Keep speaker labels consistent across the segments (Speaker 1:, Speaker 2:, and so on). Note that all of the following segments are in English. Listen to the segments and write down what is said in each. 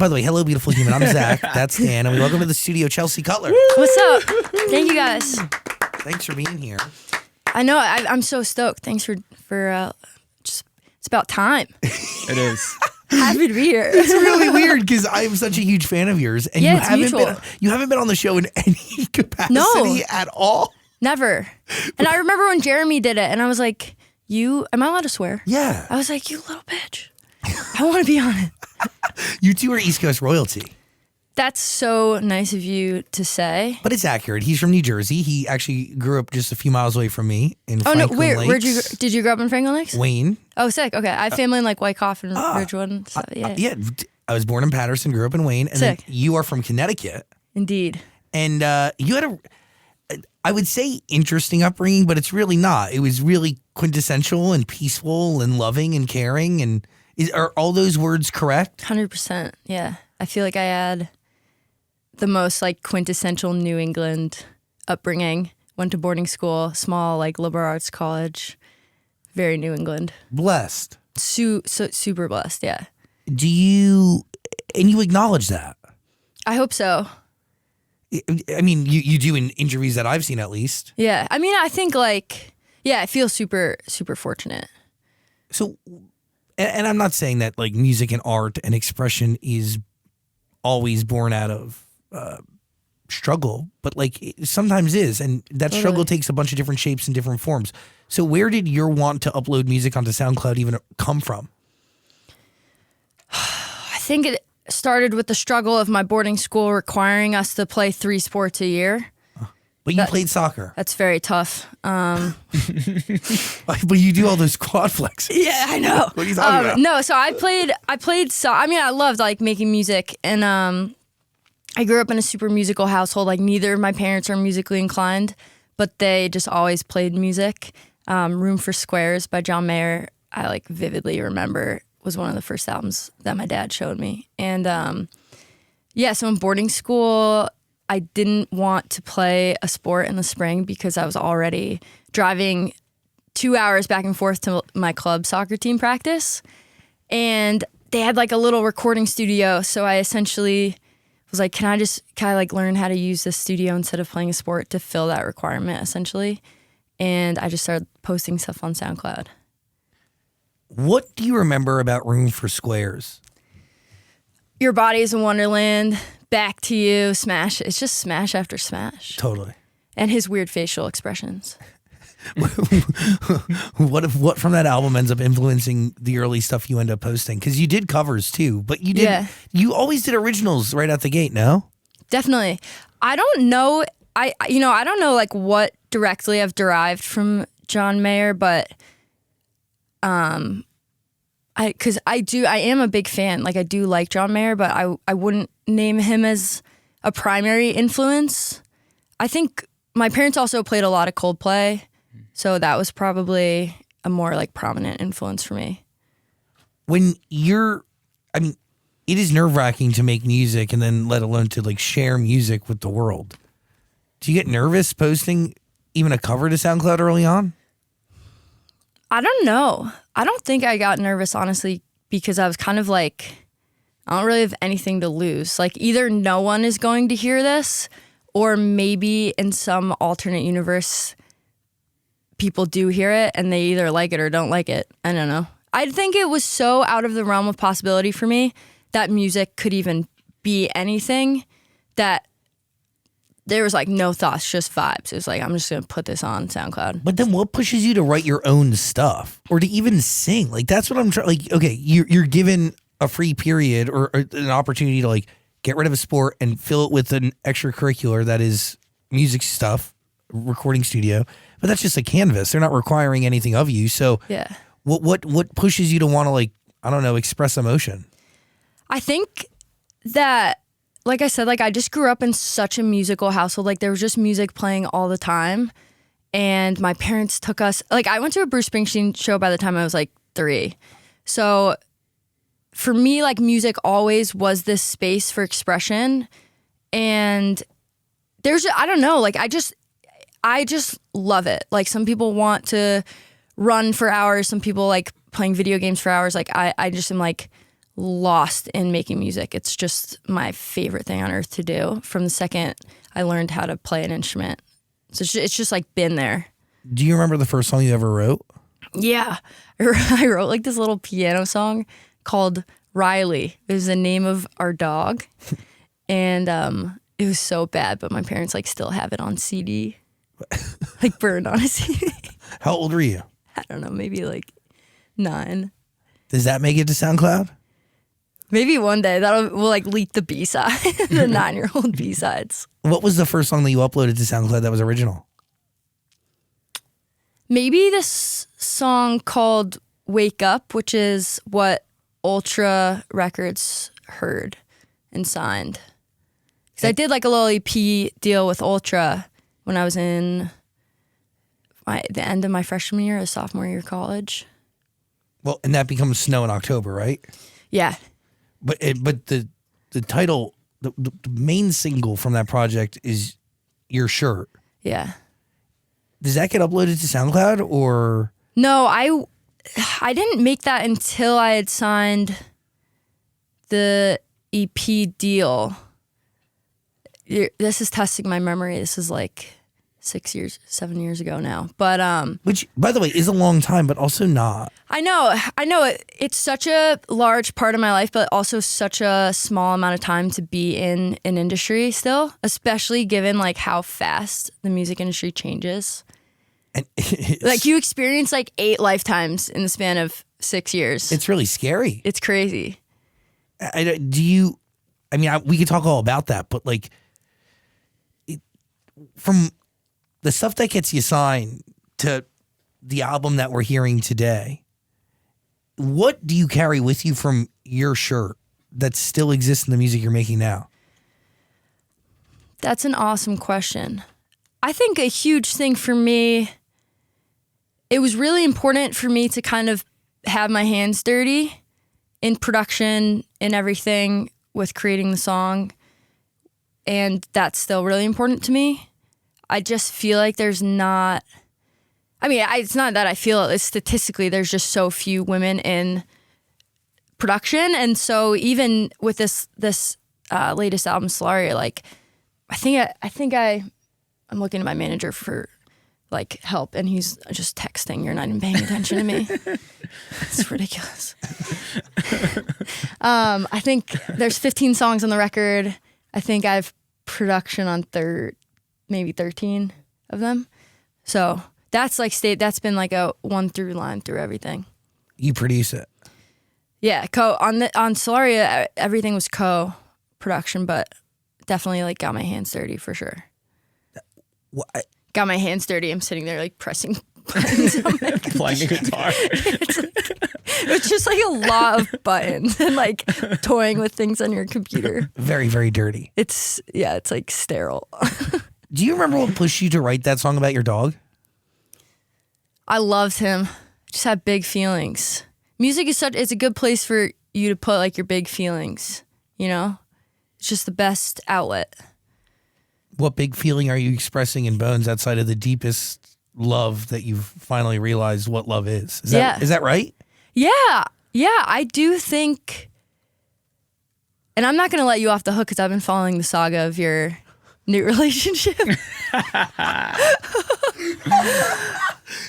Speaker 1: by the way, hello, beautiful human. I'm Zach. That's Dan, and we welcome to the studio Chelsea Cutler.
Speaker 2: What's up? Thank you guys.
Speaker 1: Thanks for being here.
Speaker 2: I know. I'm so stoked. Thanks for just. It's about time.
Speaker 3: It is.
Speaker 2: Happy to be here.
Speaker 1: It's really weird because I'm such a huge fan of yours, and
Speaker 2: Yeah,
Speaker 1: you
Speaker 2: it's
Speaker 1: haven't
Speaker 2: mutual.
Speaker 1: been on the show in any capacity at all.
Speaker 2: Never. And I remember when Jeremy did it, and I was like, am I allowed to swear?
Speaker 1: Yeah,
Speaker 2: I was like, you little bitch. I want to be on it.
Speaker 1: you two are East Coast royalty.
Speaker 2: That's so nice of you to say.
Speaker 1: But it's accurate. He's from New Jersey. He actually grew up just a few miles away from me in Franklin Lakes.
Speaker 2: Where'd did you grow up in Franklin Lakes?
Speaker 1: Wayne.
Speaker 2: Oh, sick. Okay, I have family in like Wyckoff and Ridgewood. And stuff.
Speaker 1: Yeah, I was born in Patterson, grew up in Wayne, and then
Speaker 2: Sick.
Speaker 1: you are from Connecticut.
Speaker 2: Indeed.
Speaker 1: And you had I would say interesting upbringing, but it's really not. It was really quintessential and peaceful and loving and caring. And are all those words correct?
Speaker 2: 100%. Yeah. I feel like I had the most like quintessential New England upbringing. Went to boarding school, small like liberal arts college. Very New England.
Speaker 1: Blessed.
Speaker 2: Super blessed, yeah.
Speaker 1: Do you acknowledge that?
Speaker 2: I hope so.
Speaker 1: I mean, you do in interviews that I've seen at least.
Speaker 2: Yeah. I mean, I think like, yeah, I feel super, super fortunate.
Speaker 1: So, and I'm not saying that like music and art and expression is always born out of struggle, but like it sometimes is. And that struggle takes a bunch of different shapes and different forms. So where did your want to upload music onto SoundCloud even come from?
Speaker 2: I think it started with the struggle of my boarding school requiring us to play 3 sports a year.
Speaker 1: But you played soccer.
Speaker 2: That's very tough.
Speaker 1: But you do all those quad flexes.
Speaker 2: Yeah, I know.
Speaker 1: What are you talking about?
Speaker 2: No, so I played I loved like making music, and I grew up in a super musical household. Like neither of my parents are musically inclined, but they just always played music. Room for Squares by John Mayer, I like vividly remember, was one of the first albums that my dad showed me. And so in boarding school, I didn't want to play a sport in the spring because I was already driving 2 hours back and forth to my club soccer team practice. And they had like a little recording studio. So I essentially was like, can I like learn how to use this studio instead of playing a sport to fill that requirement essentially? And I just started posting stuff on SoundCloud.
Speaker 1: What do you remember about Room for Squares?
Speaker 2: Your Body is a Wonderland, Back to You, Smash. It's just smash after smash.
Speaker 1: Totally.
Speaker 2: And his weird facial expressions.
Speaker 1: What from that album ends up influencing the early stuff you end up posting? Because you did covers too, but you always did originals right out the gate, no?
Speaker 2: Definitely. I don't know. I don't know like what directly I've derived from John Mayer, but I am a big fan. Like I do like John Mayer, but I wouldn't name him as a primary influence. I think my parents also played a lot of Coldplay, so that was probably a more like prominent influence for me.
Speaker 1: When it is nerve-wracking to make music and then let alone to like share music with the world. Do you get nervous posting even a cover to SoundCloud early on?
Speaker 2: I don't know. I don't think I got nervous, honestly, because I was kind of like, I don't really have anything to lose. Like either no one is going to hear this, or maybe in some alternate universe, people do hear it and they either like it or don't like it. I don't know. I think it was so out of the realm of possibility for me that music could even be anything that there was like no thoughts, just vibes. It was like, I'm just going to put this on SoundCloud.
Speaker 1: But then what pushes you to write your own stuff or to even sing? Like, that's what I'm trying. Like, okay, you're given a free period or an opportunity to like get rid of a sport and fill it with an extracurricular that is music stuff, recording studio. But that's just a canvas. They're not requiring anything of you. So
Speaker 2: yeah,
Speaker 1: what pushes you to want to like, I don't know, express emotion?
Speaker 2: I think that, like I said, like I just grew up in such a musical household. Like there was just music playing all the time. And my parents took us, like I went to a Bruce Springsteen show by the time I was like 3. So for me, like music always was this space for expression. And I don't know, like I just love it. Like some people want to run for hours. Some people like playing video games for hours. Like I just am like, lost in making music. It's just my favorite thing on earth to do from the second I learned how to play an instrument. So it's just like been there.
Speaker 1: Do you remember the first song you ever wrote?
Speaker 2: Yeah. I wrote like this little piano song called Riley. It was the name of our dog. And it was so bad, but my parents like still have it on CD. Like burned on a CD.
Speaker 1: How old were you?
Speaker 2: I don't know, maybe like 9.
Speaker 1: Does that make it to SoundCloud?
Speaker 2: Maybe one day we'll like leak the B-side, the 9-year-old B-sides.
Speaker 1: What was the first song that you uploaded to SoundCloud that was original?
Speaker 2: Maybe this song called Wake Up, which is what Ultra Records heard and signed. Because I did like a little EP deal with Ultra when I was in the end of my freshman year, or sophomore year of college.
Speaker 1: Well, and that becomes Snow in October, right?
Speaker 2: Yeah.
Speaker 1: But the title, the main single from that project is Your Shirt.
Speaker 2: Yeah.
Speaker 1: Does that get uploaded to SoundCloud or?
Speaker 2: No, I didn't make that until I had signed the EP deal. This is testing my memory. This is like 7 years ago now. But
Speaker 1: which, by the way, is a long time, but also not.
Speaker 2: I know. It's such a large part of my life, but also such a small amount of time to be in an industry still, especially given like how fast the music industry changes.
Speaker 1: And
Speaker 2: like you experience like 8 lifetimes in the span of 6 years.
Speaker 1: It's really scary.
Speaker 2: It's crazy.
Speaker 1: We could talk all about that, but like from the stuff that gets you signed to the album that we're hearing today, what do you carry with you from Your Shirt that still exists in the music you're making now?
Speaker 2: That's an awesome question. I think a huge thing for me, it was really important for me to kind of have my hands dirty in production and everything with creating the song. And that's still really important to me. I just feel like there's not, it's not that I feel it, statistically, there's just so few women in production. And so even with this latest album, Stellaria, like, I'm looking at my manager for like help, and he's just texting. You're not even paying attention to me. It's ridiculous. I think there's 15 songs on the record. I think I have production on maybe 13 of them. So that's like that's been like a one through line through everything.
Speaker 1: You produce it.
Speaker 2: Yeah, on Stellaria, everything was co-production, but definitely like got my hands dirty for sure.
Speaker 1: What?
Speaker 2: Got my hands dirty. I'm sitting there like pressing buttons on my
Speaker 3: playing a guitar.
Speaker 2: It's just like a lot of buttons and like toying with things on your computer.
Speaker 1: Very, very dirty.
Speaker 2: It's like sterile.
Speaker 1: Do you remember what pushed you to write that song about your dog?
Speaker 2: I loved him. Just had big feelings. Music is it's a good place for you to put like your big feelings, you know? It's just the best outlet.
Speaker 1: What big feeling are you expressing in Bones outside of the deepest love that you've finally realized what love is? Is that right?
Speaker 2: Yeah. Yeah, I do think, and I'm not going to let you off the hook because I've been following the saga of your new relationship.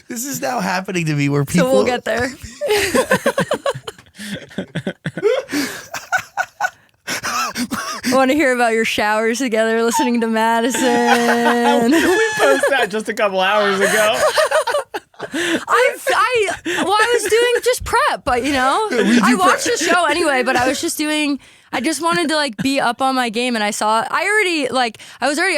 Speaker 1: This is now happening to me where people...
Speaker 2: So we'll get there. I want to hear about your showers together listening to Madison.
Speaker 3: We posted that just a couple hours ago.
Speaker 2: I was doing just prep, but I watched the show anyway, but I just wanted to like be up on my game, and I was already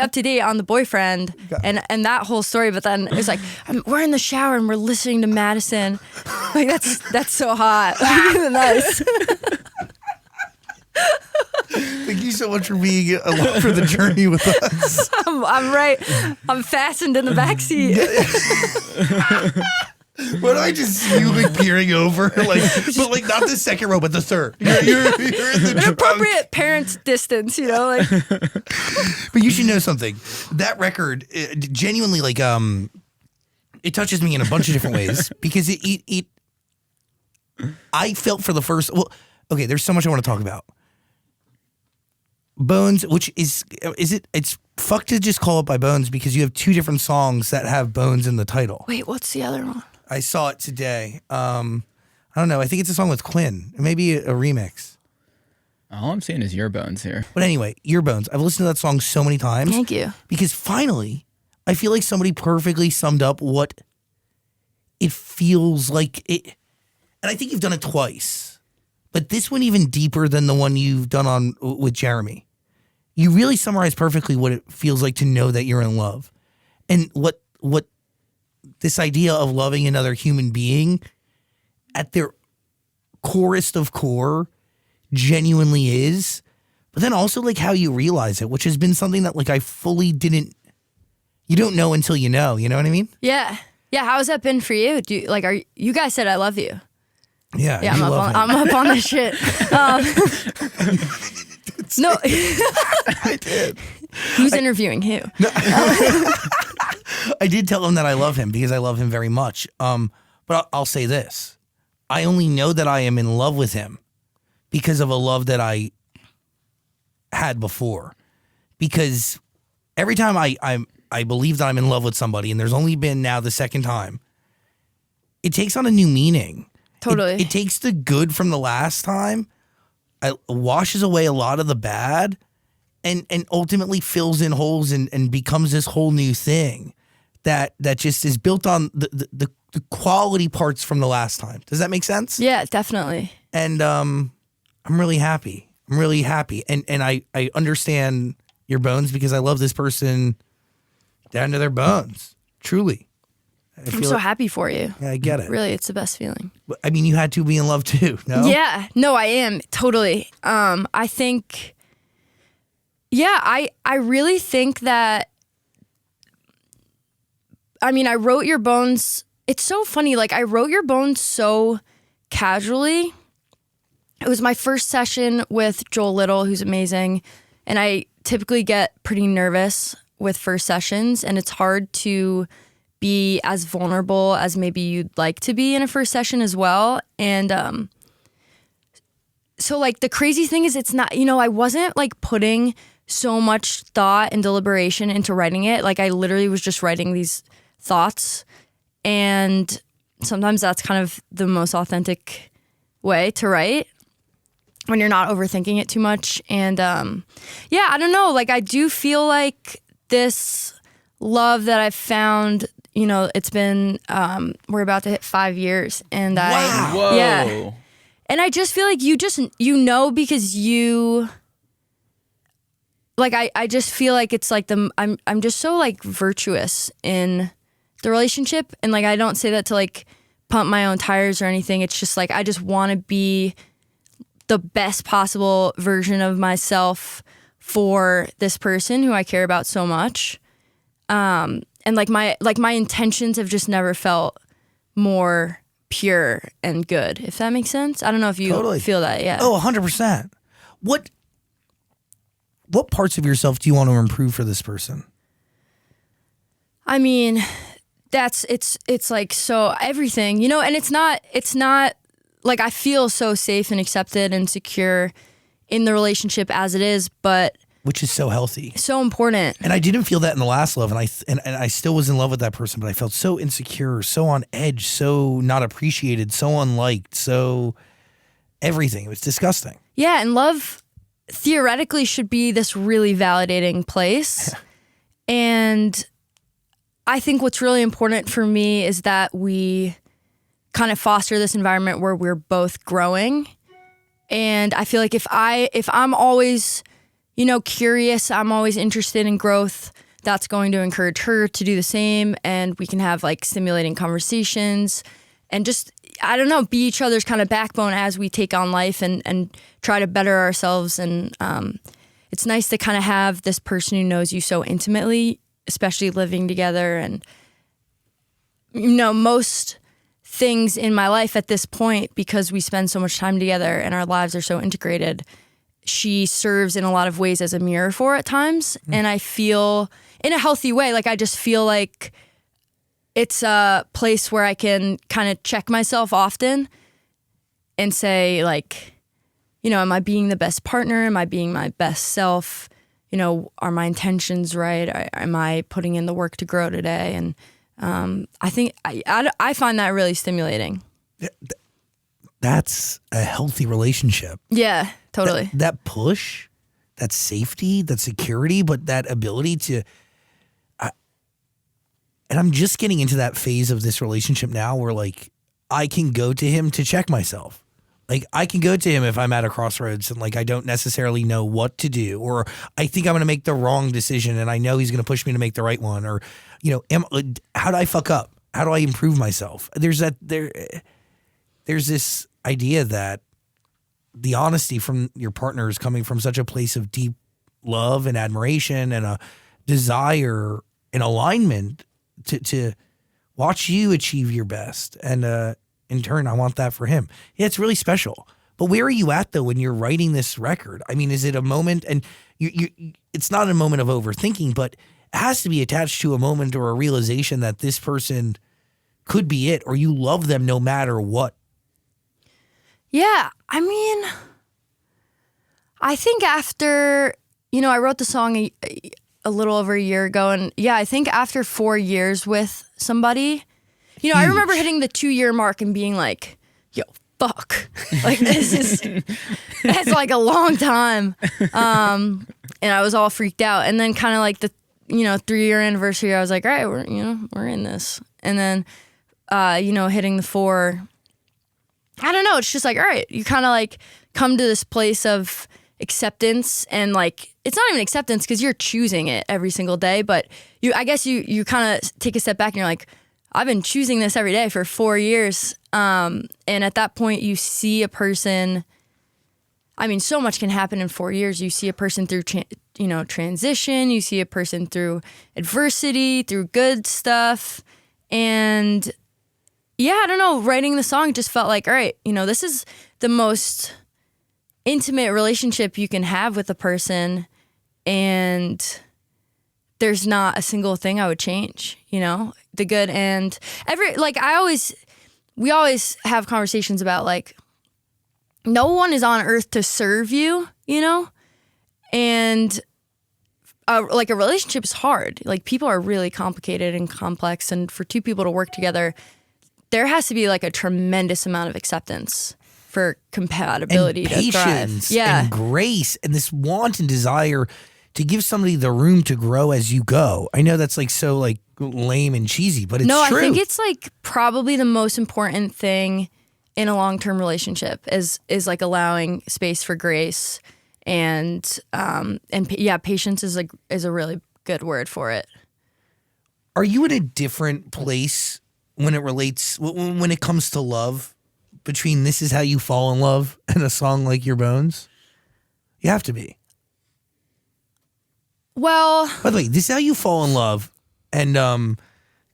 Speaker 2: up to date on the boyfriend and that whole story, but then it was like, we're in the shower and we're listening to Madison. Like that's so hot. Nice.
Speaker 1: Thank you so much for being along for the journey with us.
Speaker 2: I'm right. I'm fastened in the backseat.
Speaker 1: Why do I just see you like peering over, but not the second row, but the third? You're in the
Speaker 2: an appropriate parent distance, like.
Speaker 1: But you should know something. That record, genuinely, like, it touches me in a bunch of different ways because I felt for the first. Well, Okay, there's so much I want to talk about. Bones, which it's fucked to just call it by Bones because you have two different songs that have Bones in the title.
Speaker 2: Wait, what's the other one?
Speaker 1: I saw it today. I don't know. I think it's a song with Quinn. Maybe a remix.
Speaker 3: All I'm seeing is your bones here.
Speaker 1: But anyway, Your Bones. I've listened to that song so many times.
Speaker 2: Thank you.
Speaker 1: Because finally, I feel like somebody perfectly summed up what it feels like. And I think you've done it twice. But this one even deeper than the one you've done with Jeremy. You really summarize perfectly what it feels like to know that you're in love. And what this idea of loving another human being at their corest of core genuinely is, but then also like how you realize it, which has been something that like I fully didn't, you don't know until you know what I mean?
Speaker 2: Yeah. Yeah, how has that been for you? You guys said I love you.
Speaker 1: Yeah,
Speaker 2: I'm up on this shit. No.
Speaker 1: I did.
Speaker 2: Who's interviewing who?
Speaker 1: No. I did tell him that I love him because I love him very much. But I'll say this. I only know that I am in love with him because of a love that I had before. Because every time I believe that I'm in love with somebody, and there's only been now the second time, it takes on a new meaning.
Speaker 2: Totally.
Speaker 1: It takes the good from the last time, washes away a lot of the bad, and ultimately fills in holes and becomes this whole new thing that just is built on the quality parts from the last time. Does that make sense?
Speaker 2: Yeah, definitely.
Speaker 1: And I'm really happy. I'm really happy. And I understand your bones because I love this person down to their bones. Truly.
Speaker 2: I'm so happy for you.
Speaker 1: Yeah, I get it.
Speaker 2: Really, it's the best feeling.
Speaker 1: I mean, you had to be in love too, no?
Speaker 2: Yeah. No, I am. Totally. I think, yeah, I really think that, I mean, I wrote Your Bones. It's so funny. Like, I wrote Your Bones so casually. It was my first session with Joel Little, who's amazing. And I typically get pretty nervous with first sessions, and it's hard to be as vulnerable as maybe you'd like to be in a first session as well. And so like the crazy thing is it's not, I wasn't like putting so much thought and deliberation into writing it. Like I literally was just writing these thoughts, and sometimes that's kind of the most authentic way to write when you're not overthinking it too much. And yeah, I don't know, like I do feel like this love that I've found, it's been, we're about to hit 5 years, and
Speaker 1: Wow.
Speaker 3: Whoa.
Speaker 2: Yeah. And I just feel like because you, like, I just feel like it's like I'm just so like virtuous in the relationship. And like, I don't say that to like pump my own tires or anything. It's just like, I just want to be the best possible version of myself for this person who I care about so much. And like my intentions have just never felt more pure and good, if that makes sense. I don't know if you
Speaker 1: Totally.
Speaker 2: feel that. Yeah.
Speaker 1: Oh, 100%. What parts of yourself do you want to improve for this person?
Speaker 2: I mean, it's like, so everything, and it's not like I feel so safe and accepted and secure in the relationship as it is, but
Speaker 1: Which is so healthy.
Speaker 2: so important.
Speaker 1: And I didn't feel that in the last love, and I still was in love with that person, but I felt so insecure, so on edge, so not appreciated, so unliked, so everything. It was disgusting.
Speaker 2: Yeah, and love theoretically should be this really validating place. And I think what's really important for me is that we kind of foster this environment where we're both growing. And I feel like if I'm always, curious, I'm always interested in growth, that's going to encourage her to do the same. And we can have like stimulating conversations and just, I don't know, be each other's kind of backbone as we take on life and try to better ourselves. And it's nice to kind of have this person who knows you so intimately, especially living together. And, most things in my life at this point, because we spend so much time together and our lives are so integrated, she serves in a lot of ways as a mirror for at times. And I feel in a healthy way, like I just feel like it's a place where I can kind of check myself often and say like, am I being the best partner? Am I being my best self? Are my intentions right? Am I putting in the work to grow today? And I think I find that really stimulating.
Speaker 1: That's a healthy relationship.
Speaker 2: Yeah, totally.
Speaker 1: That push, that safety, that security, but that ability to, and I'm just getting into that phase of this relationship now where like I can go to him to check myself. Like I can go to him if I'm at a crossroads and like I don't necessarily know what to do, or I think I'm going to make the wrong decision and I know he's going to push me to make the right one, or how do I fuck up? How do I improve myself? There's this idea that the honesty from your partner is coming from such a place of deep love and admiration and a desire and alignment to watch you achieve your best. And in turn, I want that for him. Yeah, it's really special. But where are you at though when you're writing this record? I mean, is it a moment, and it's not a moment of overthinking, but it has to be attached to a moment or a realization that this person could be it, or you love them no matter what?
Speaker 2: Yeah, I mean, I think after, I wrote the song a little over a year ago, and yeah, I think after 4 years with somebody, I remember hitting the 2-year mark and being like, yo, fuck. Like, that's like a long time. And I was all freaked out. And then kind of like the, 3-year anniversary, I was like, all right, we're in this. And then, hitting the 4, I don't know. It's just like, all right, you kind of like come to this place of acceptance, and like, it's not even acceptance because you're choosing it every single day. But I guess you kind of take a step back and you're like, I've been choosing this every day for 4 years. And at that point you see a person, I mean, so much can happen in 4 years. You see a person through, transition. You see a person through adversity, through good stuff. And yeah, I don't know, writing the song just felt like, all right, this is the most intimate relationship you can have with a person. And there's not a single thing I would change, the good and we always have conversations about like, no one is on earth to serve you, and like a relationship is hard. Like people are really complicated and complex, and for two people to work together, there has to be like a tremendous amount of acceptance for compatibility
Speaker 1: and
Speaker 2: to thrive.
Speaker 1: Patience and grace and this want and desire to give somebody the room to grow as you go. I know that's like so like lame and cheesy, but it's true.
Speaker 2: No, I think it's like probably the most important thing in a long-term relationship is like allowing space for grace and patience is a really good word for it.
Speaker 1: Are you in a different place when it comes to love between This Is How You Fall in Love and a song like Your Bones? You have to be.
Speaker 2: Well,
Speaker 1: by the way, This Is How You Fall in Love and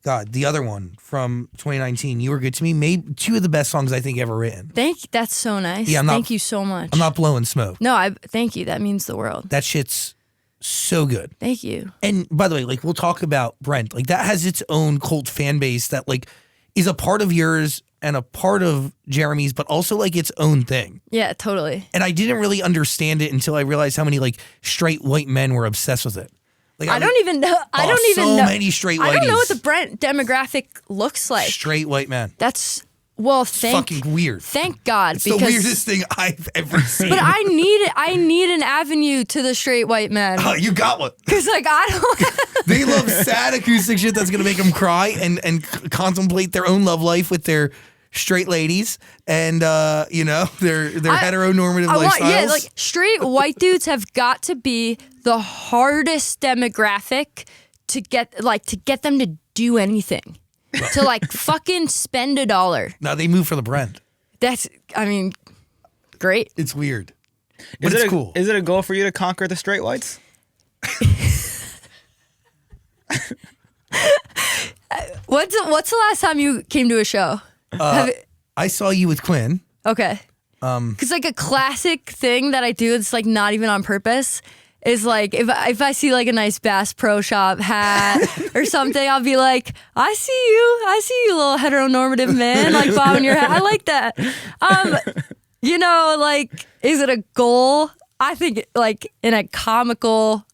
Speaker 1: the other one from 2019, You Were Good to Me, made 2 of the best songs I think ever written.
Speaker 2: That's so nice.
Speaker 1: Yeah,
Speaker 2: thank you so much.
Speaker 1: I'm not blowing smoke.
Speaker 2: No, thank you. That means the world.
Speaker 1: That shit's so good.
Speaker 2: Thank you.
Speaker 1: And by the way, like we'll talk about Brent. Like that has its own cult fan base that like is a part of yours and a part of Jeremy's, but also like its own thing.
Speaker 2: Yeah, totally.
Speaker 1: And I didn't really understand it until I realized how many like straight white men were obsessed with it. Like
Speaker 2: I don't even know. I don't even know.
Speaker 1: So many straight whiteys.
Speaker 2: I don't know what the Brent demographic looks like.
Speaker 1: Straight white men.
Speaker 2: That's
Speaker 1: fucking weird.
Speaker 2: Thank God,
Speaker 1: it's the weirdest thing I've ever seen.
Speaker 2: But I need an avenue to the straight white men.
Speaker 1: Oh, you got one.
Speaker 2: Because like I don't.
Speaker 1: They love sad acoustic shit that's gonna make them cry and contemplate their own love life with their straight ladies and their heteronormative lifestyles.
Speaker 2: Yeah, like straight white dudes have got to be the hardest demographic to get them to do anything. To like fucking spend $1.
Speaker 1: No, they move for the Brent.
Speaker 2: That's, great.
Speaker 1: It's weird. But it's cool.
Speaker 3: Is it a goal for you to conquer the straight whites?
Speaker 2: What's the last time you came to a show?
Speaker 1: I saw you with Quinn.
Speaker 2: Okay. Because like a classic thing that I do, it's like not even on purpose, is like if I see like a nice Bass Pro Shop hat or something, I'll be like, I see you little heteronormative man, like bobbing your hat. I like that. you know, like, is it a goal? I think like in a comical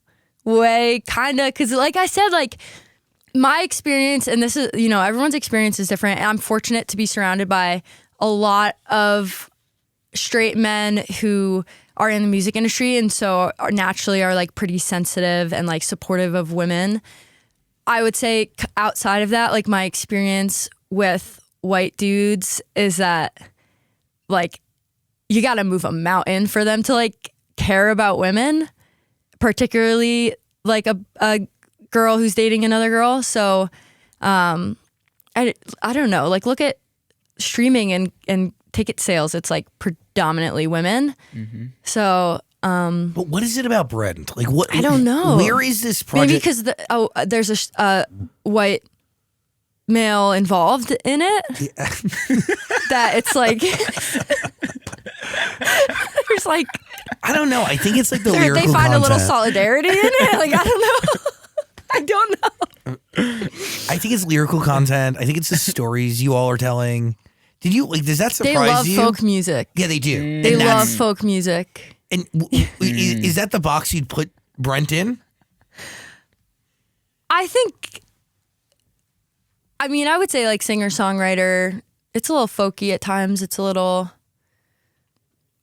Speaker 2: way, kind of, because like I said, like my experience, and this is, you know, everyone's experience is different. And I'm fortunate to be surrounded by a lot of straight men who are in the music industry, and so are naturally like pretty sensitive and like supportive of women. I would say outside of that, like my experience with white dudes is that like you got to move a mountain for them to like care about women, particularly like a girl who's dating another girl. So I don't know, like look at streaming and ticket sales. It's like predominantly women. So
Speaker 1: But what is it about Brent? Like what?
Speaker 2: I don't know.
Speaker 1: Where is this project?
Speaker 2: maybe because there's a white male involved in it. That it's like there's like
Speaker 1: I don't know. I think it's like the lyrical
Speaker 2: they find
Speaker 1: content.
Speaker 2: a little solidarity in it. Like I don't know. I don't know.
Speaker 1: I think it's lyrical content. I think it's the stories you all are telling. Did you like? Does that surprise
Speaker 2: They love
Speaker 1: you?
Speaker 2: folk music.
Speaker 1: Yeah, they do.
Speaker 2: They
Speaker 1: And
Speaker 2: love
Speaker 1: that's-
Speaker 2: folk music.
Speaker 1: And is that the box you'd put Brent in?
Speaker 2: I think. I mean, I would say like singer songwriter. It's a little folky at times. It's a little.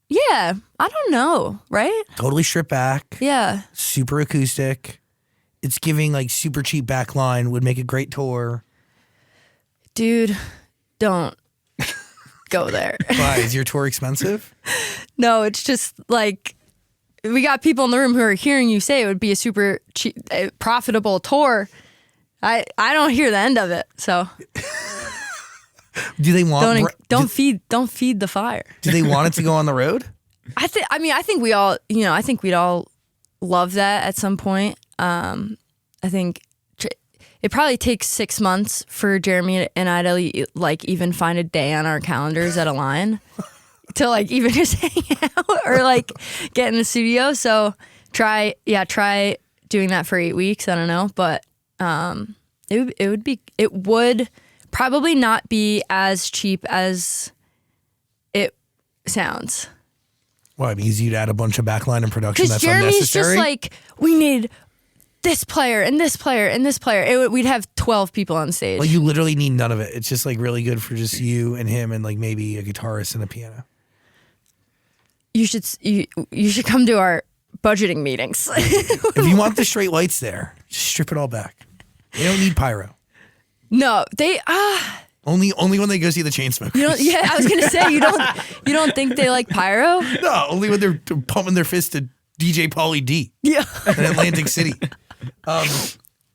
Speaker 2: Yeah, I don't know, right?
Speaker 1: Totally stripped back,
Speaker 2: Yeah.
Speaker 1: super acoustic. It's giving like super cheap backline. Would make a great tour.
Speaker 2: Dude, don't go there.
Speaker 1: Why is your tour expensive?
Speaker 2: No, it's just like we got people in the room who are hearing you say it would be a super cheap, profitable tour. I don't hear the end of it, so
Speaker 1: Do they want?
Speaker 2: don't feed the fire.
Speaker 1: Do they want it to go on the road?
Speaker 2: I think we all, you know, I think we'd all love that at some point. I think it probably takes 6 months for Jeremy and I to like even find a day on our calendars that align to like even just hang out or like get in the studio. So try doing that for 8 weeks. I don't know, but it would probably not be as cheap as it sounds.
Speaker 1: Why? Because you'd add a bunch of backline and production
Speaker 2: Because
Speaker 1: that's
Speaker 2: Jeremy's
Speaker 1: unnecessary.
Speaker 2: just like, we need this player and this player and this player. We'd have 12 people on stage.
Speaker 1: Like you literally need none of it. It's just like really good for just you and him and like maybe a guitarist and a piano.
Speaker 2: You should come to our budgeting meetings.
Speaker 1: If you want the straight whites there, just strip it all back. They don't need pyro.
Speaker 2: No, they
Speaker 1: Only when they go see the Chainsmokers.
Speaker 2: you don't. Yeah, I was gonna say you don't think they like pyro?
Speaker 1: No, only when they're pumping their fist to DJ Pauly D
Speaker 2: Yeah.
Speaker 1: in Atlantic City.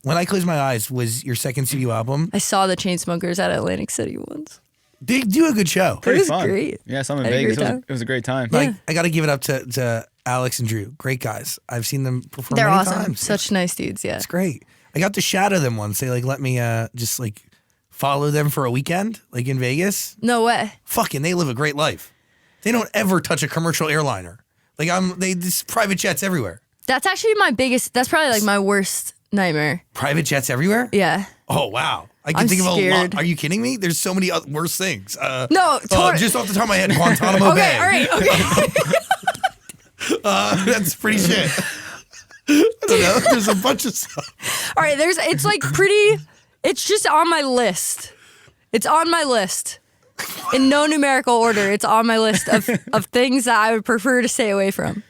Speaker 1: When I Close My Eyes was your second studio album.
Speaker 2: I saw the Chainsmokers at Atlantic City once.
Speaker 1: They do a good show.
Speaker 3: Pretty
Speaker 2: was
Speaker 3: fun.
Speaker 2: great.
Speaker 3: Yeah, some in
Speaker 2: I had a
Speaker 3: Vegas.
Speaker 2: great time.
Speaker 3: It was a great time.
Speaker 1: Like I got to give it up to Alex and Drew. Great guys. I've seen them perform
Speaker 2: They're
Speaker 1: many
Speaker 2: awesome.
Speaker 1: times.
Speaker 2: Such nice dudes. Yeah.
Speaker 1: It's great. I got to shadow them once. They like let me just like follow them for a weekend, like in Vegas.
Speaker 2: No way.
Speaker 1: Fucking, they live a great life. They don't ever touch a commercial airliner. Like they just private jets everywhere.
Speaker 2: That's actually my biggest. That's probably like my worst nightmare.
Speaker 1: Private jets everywhere?
Speaker 2: Yeah.
Speaker 1: Oh wow. I can
Speaker 2: I'm
Speaker 1: think of a lot.
Speaker 2: scared.
Speaker 1: Are you kidding me? There's so many worse things.
Speaker 2: No,
Speaker 1: just off the top of my head, Guantanamo Bay.
Speaker 2: Okay, all right, okay.
Speaker 1: That's pretty shit. I don't know. There's a bunch of stuff.
Speaker 2: All right, it's like pretty, it's just on my list. It's on my list. In no numerical order, it's on my list of things that I would prefer to stay away from.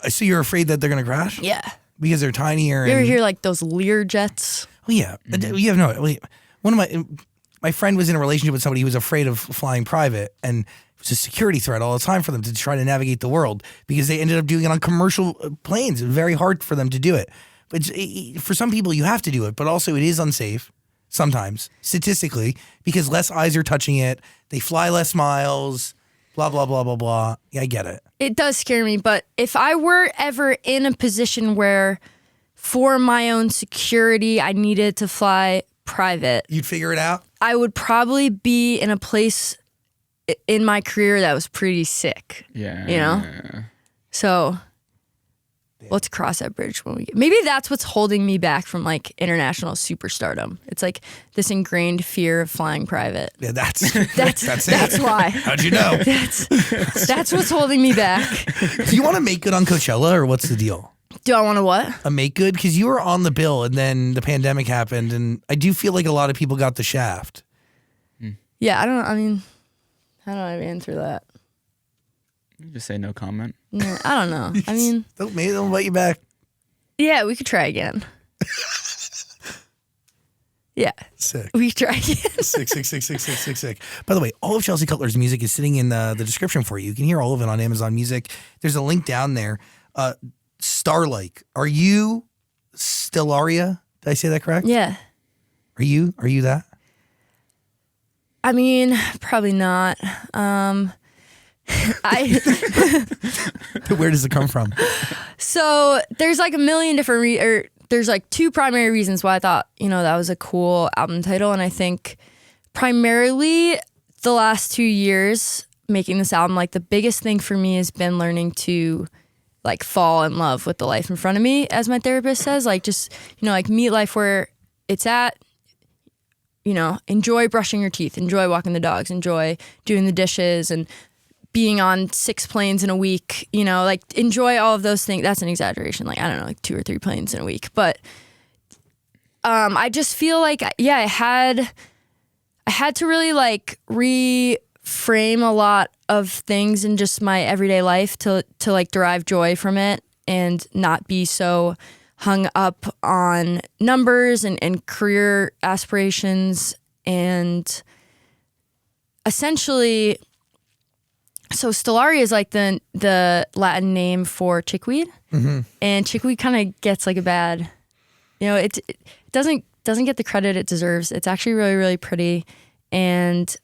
Speaker 1: So you're afraid that they're going to crash?
Speaker 2: Yeah.
Speaker 1: Because they're tinier.
Speaker 2: You ever
Speaker 1: and,
Speaker 2: hear like those Lear jets?
Speaker 1: Oh, yeah. You have no. One of my friend was in a relationship with somebody who was afraid of flying private, and it was a security threat all the time for them to try to navigate the world because they ended up doing it on commercial planes. It was very hard for them to do it. But for some people, you have to do it. But also, it is unsafe sometimes, statistically, because less eyes are touching it. They fly less miles. Blah blah blah blah blah. Yeah, I get it.
Speaker 2: It does scare me, but if I were ever in a position where, for my own security, I needed to fly private,
Speaker 1: You'd figure it out.
Speaker 2: I would probably be in a place in my career that was pretty sick.
Speaker 3: Yeah.
Speaker 2: You know? So let's cross that bridge when we get. Maybe that's what's holding me back from like international superstardom. It's like this ingrained fear of flying private.
Speaker 1: Yeah, that's
Speaker 2: that's why.
Speaker 1: How'd you know?
Speaker 2: That's what's holding me back.
Speaker 1: Do you want to make good on Coachella, or what's the deal?
Speaker 2: Do I want to what?
Speaker 1: A make good? Because you were on the bill and then the pandemic happened, and I do feel like a lot of people got the shaft.
Speaker 2: Yeah, I don't know how do I answer that?
Speaker 3: You just say no comment.
Speaker 2: No, I don't know. I mean,
Speaker 1: Maybe they'll invite you back.
Speaker 2: yeah, we could try again. Yeah.
Speaker 1: Sick.
Speaker 2: We could try again.
Speaker 1: Sick. By the way, all of Chelsea Cutler's music is sitting in the description for you. You can hear all of it on Amazon Music. There's a link down there. Starlike. Are you Stellaria? Did I say that correct?
Speaker 2: Yeah.
Speaker 1: Are you that?
Speaker 2: I mean, probably not.
Speaker 1: Where does it come from?
Speaker 2: So there's like a million different there's like two primary reasons why I thought, that was a cool album title. And I think primarily the last 2 years making this album, like the biggest thing for me has been learning to like fall in love with the life in front of me, as my therapist says, like just, like meet life where it's at, enjoy brushing your teeth, enjoy walking the dogs, enjoy doing the dishes and being on 6 planes in a week, like enjoy all of those things. That's an exaggeration. Like, I don't know, like 2 or 3 planes in a week. But I just feel like, yeah, I had to really like reframe a lot of things in just my everyday life to like derive joy from it and not be so hung up on numbers and career aspirations. And essentially, so Stellaria is like the Latin name for chickweed, and chickweed kind of gets like a bad, it doesn't get the credit it deserves. It's actually really, really pretty, and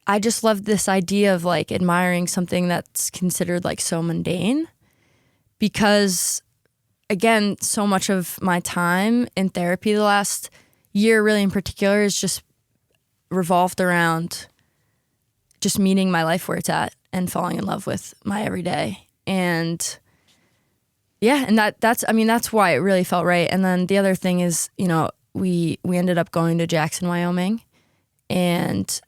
Speaker 2: I just love this idea of like admiring something that's considered like so mundane, because again, so much of my time in therapy the last year, really in particular, is just revolved around just meeting my life where it's at and falling in love with my everyday. And yeah, and that's why it really felt right. And then the other thing is, we ended up going to Jackson, Wyoming, and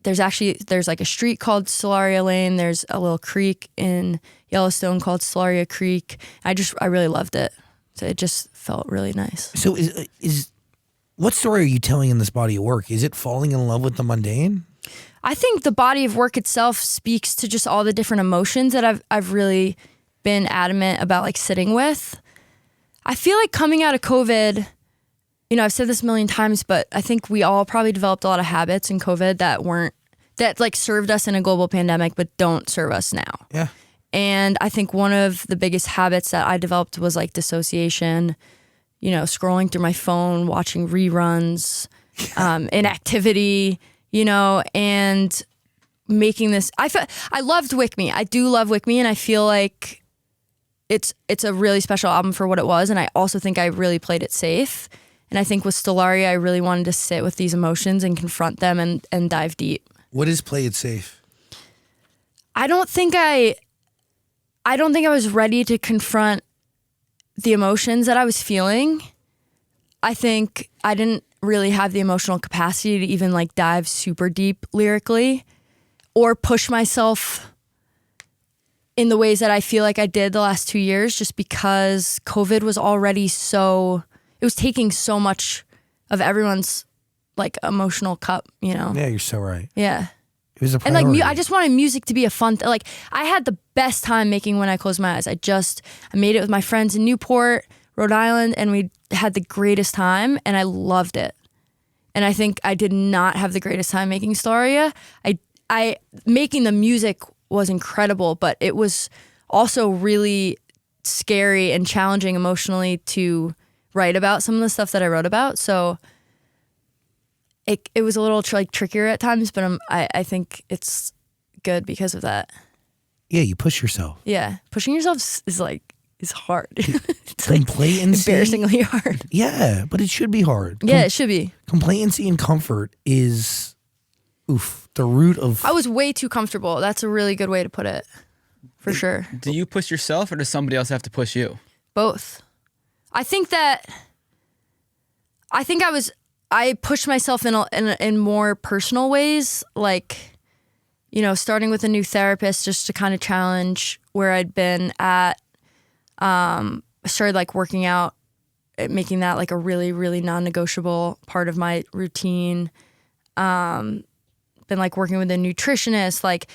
Speaker 2: there's like a street called Stellaria Lane. There's a little creek in Yellowstone called Stellaria Creek. I really loved it. So it just felt really nice.
Speaker 1: So what story are you telling in this body of work? Is it falling in love with the mundane?
Speaker 2: I think the body of work itself speaks to just all the different emotions that I've really been adamant about like sitting with. I feel like coming out of COVID, I've said this a million times, but I think we all probably developed a lot of habits in COVID that like served us in a global pandemic, but don't serve us now.
Speaker 1: Yeah.
Speaker 2: And I think one of the biggest habits that I developed was like dissociation, scrolling through my phone, watching reruns, inactivity, and making this. I loved Wick Me. I do love Wick Me, and I feel like it's a really special album for what it was. And I also think I really played it safe. And I think with Stellaria, I really wanted to sit with these emotions and confront them and dive deep.
Speaker 1: What is play it safe?
Speaker 2: I don't think I was ready to confront the emotions that I was feeling. I think I didn't really have the emotional capacity to even like dive super deep lyrically or push myself in the ways that I feel like I did the last 2 years, just because COVID was already it was taking so much of everyone's like emotional cup,
Speaker 1: Yeah, you're so right.
Speaker 2: Yeah.
Speaker 1: It was a
Speaker 2: And
Speaker 1: priority.
Speaker 2: like, I just wanted music to be a fun, like I had the best time making When I Close My Eyes. I made it with my friends in Newport, Rhode Island, and we had the greatest time, and I loved it. And I think I did not have the greatest time making Stellaria. I making the music was incredible, but it was also really scary and challenging emotionally to write about some of the stuff that I wrote about. So it was a little trickier at times, but I think it's good because of that.
Speaker 1: Yeah, you push yourself.
Speaker 2: Yeah, pushing yourself is hard. It's like
Speaker 1: Complacency.
Speaker 2: embarrassingly hard.
Speaker 1: Yeah, but it should be hard.
Speaker 2: Yeah, it should be.
Speaker 1: Complacency and comfort is, the root of.
Speaker 2: I was way too comfortable. That's a really good way to put it, for sure.
Speaker 3: Do you push yourself, or does somebody else have to push you?
Speaker 2: Both. I think I pushed myself in more personal ways, like, you know, starting with a new therapist just to kind of challenge where I'd been at. I started like working out, making that like a really, really non-negotiable part of my routine. Been like working with a nutritionist, like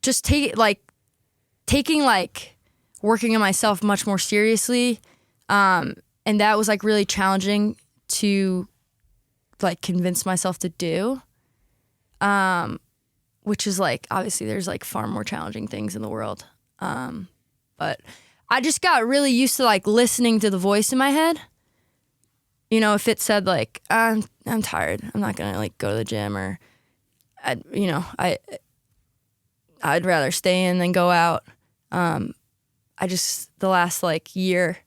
Speaker 2: just taking working on myself much more seriously. And that was like really challenging to like convince myself to do. Which is like, obviously there's like far more challenging things in the world. But I just got really used to like listening to the voice in my head. You know, if it said like, I'm tired, I'm not gonna like go to the gym, or I'd rather stay in than go out. The last like year,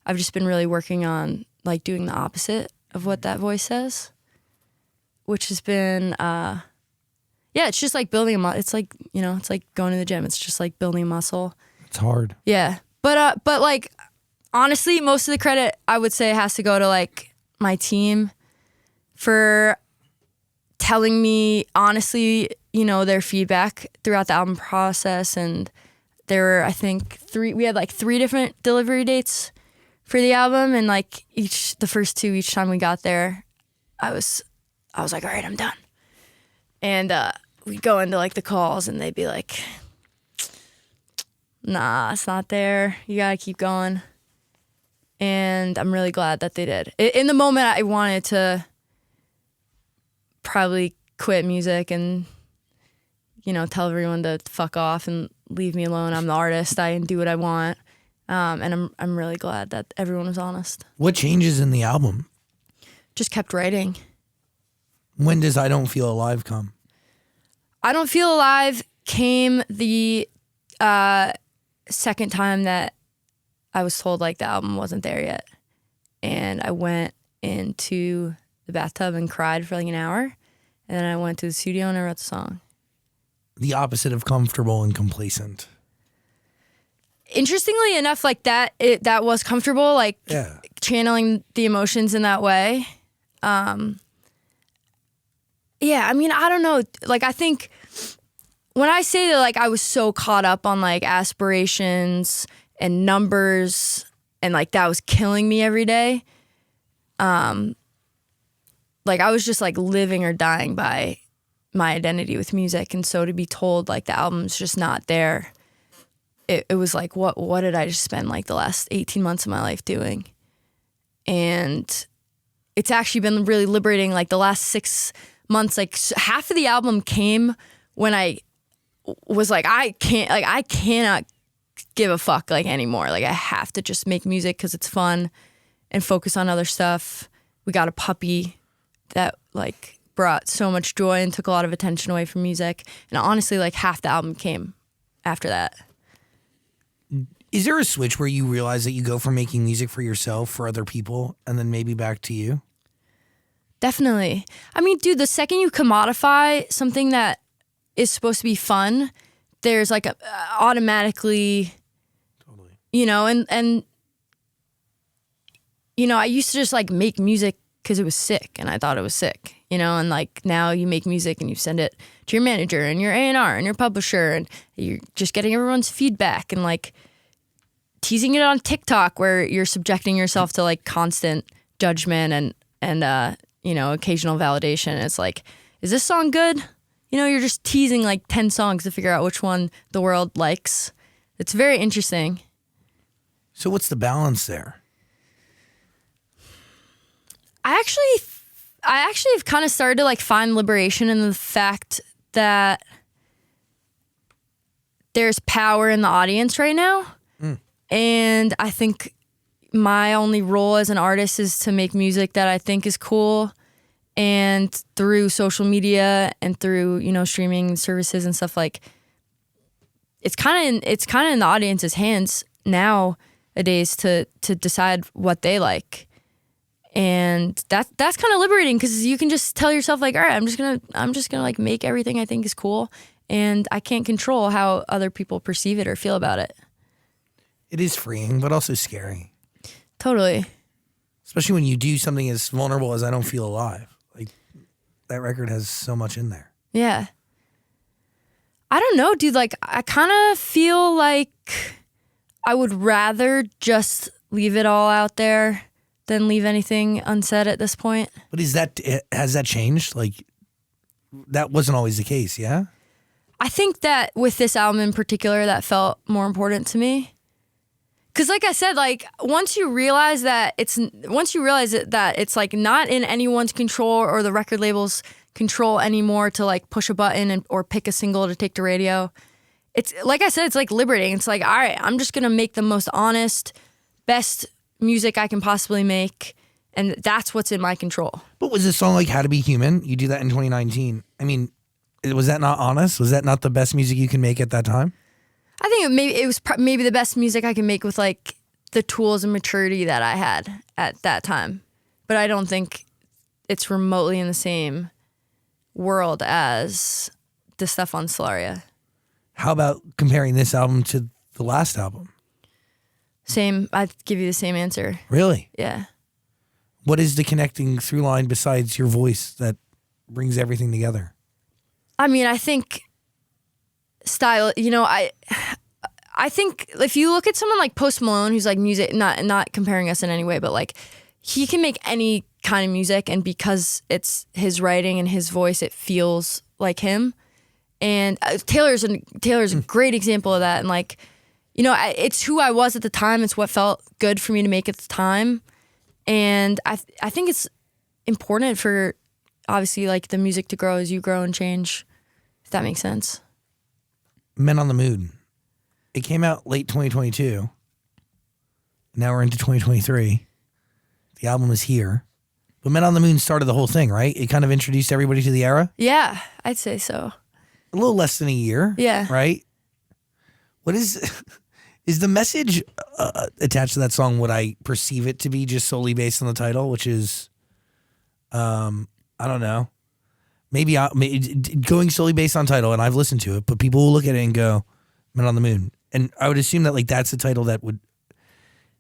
Speaker 2: I've just been really working on like doing the opposite of what that voice says, which has been, it's just like building a muscle. It's like, you know, it's like going to the gym. It's just like building a muscle.
Speaker 1: It's hard.
Speaker 2: Yeah. But like, honestly, most of the credit I would say has to go to like my team for telling me honestly, you know, their feedback throughout the album process. And there were, I think, we had like 3 different delivery dates for the album. And like the first 2, each time we got there, I was like, all right, I'm done. And we'd go into like the calls and they'd be like, nah, it's not there. You gotta keep going. And I'm really glad that they did. In the moment, I wanted to probably quit music and, you know, tell everyone to fuck off and leave me alone. I'm the artist. I can do what I want. And I'm really glad that everyone was honest.
Speaker 1: What changes in the album?
Speaker 2: Just kept writing.
Speaker 1: When does I Don't Feel Alive come?
Speaker 2: I Don't Feel Alive came the second time that I was told like the album wasn't there yet. And I went into the bathtub and cried for like an hour. And then I went to the studio and I wrote the song.
Speaker 1: The opposite of comfortable and complacent.
Speaker 2: Interestingly enough, like that was comfortable, like channeling the emotions in that way. Yeah, I mean, I don't know. Like, I think when I say that, like, I was so caught up on like aspirations and numbers and like that was killing me every day. Like I was just like living or dying by my identity with music. And so to be told like the album's just not there, it was like, what did I just spend like the last 18 months of my life doing? And it's actually been really liberating. Like the last 6 months, like half of the album came when I was like, I cannot give a fuck like anymore. Like I have to just make music because it's fun and focus on other stuff. We got a puppy that like brought so much joy and took a lot of attention away from music. And honestly, like half the album came after that.
Speaker 1: Is there a switch where you realize that you go from making music for yourself, for other people, and then maybe back to you?
Speaker 2: Definitely. I mean, dude, the second you commodify something that is supposed to be fun, there's like automatically,
Speaker 1: Totally.
Speaker 2: You know, and you know, I used to just like make music because it was sick and I thought it was sick, you know, and like now you make music and you send it to your manager and your A&R and your publisher and you're just getting everyone's feedback and like teasing it on TikTok where you're subjecting yourself to like constant judgment and you know, occasional validation. It's like, is this song good? You know, you're just teasing like 10 songs to figure out which one the world likes. It's very interesting.
Speaker 1: So what's the balance there?
Speaker 2: I actually have kind of started to like find liberation in the fact that there's power in the audience right now. And I think my only role as an artist is to make music that I think is cool. And through social media and through, you know, streaming services and stuff, like it's kind of in the audience's hands nowadays to decide what they like. And that's kind of liberating because you can just tell yourself like, all right, I'm just gonna like make everything I think is cool, and I can't control how other people perceive it or feel about it.
Speaker 1: It is freeing, but also scary.
Speaker 2: Totally.
Speaker 1: Especially when you do something as vulnerable as I Don't Feel Alive. Like, that record has so much in there.
Speaker 2: Yeah. I don't know, dude. Like, I kind of feel like I would rather just leave it all out there than leave anything unsaid at this point.
Speaker 1: But has that changed? Like, that wasn't always the case, yeah?
Speaker 2: I think that with this album in particular, that felt more important to me. Cause like I said, like once you realize that it's like not in anyone's control or the record label's control anymore to like push a button or pick a single to take to radio. It's like I said, it's like liberating. It's like, all right, I'm just gonna make the most honest, best music I can possibly make, and that's what's in my control.
Speaker 1: But was this song like How to Be Human? You do that in 2019. I mean, was that not honest? Was that not the best music you can make at that time?
Speaker 2: I think it was maybe the best music I could make with like the tools and maturity that I had at that time. But I don't think it's remotely in the same world as the stuff on Stellaria.
Speaker 1: How about comparing this album to the last album?
Speaker 2: Same. I'd give you the same answer.
Speaker 1: Really?
Speaker 2: Yeah.
Speaker 1: What is the connecting through line besides your voice that brings everything together?
Speaker 2: I mean, I think style, I think if you look at someone like Post Malone, who's like music, not comparing us in any way, but like he can make any kind of music, and because it's his writing and his voice, it feels like him. And Taylor's a great example of that. And like, it's who I was at the time. It's what felt good for me to make at the time. And I think it's important for obviously like the music to grow as you grow and change, if that makes sense.
Speaker 1: Men on the Moon. It came out late 2022. Now we're into 2023. The album is here. But Men on the Moon started the whole thing, right? It kind of introduced everybody to the era?
Speaker 2: Yeah, I'd say so.
Speaker 1: A little less than a year.
Speaker 2: Yeah.
Speaker 1: Right? What is the message attached to that song what I perceive it to be just solely based on the title, which is, I don't know. Maybe going solely based on title, and I've listened to it, but people will look at it and go, Men on the Moon. And I would assume that like that's the title that would,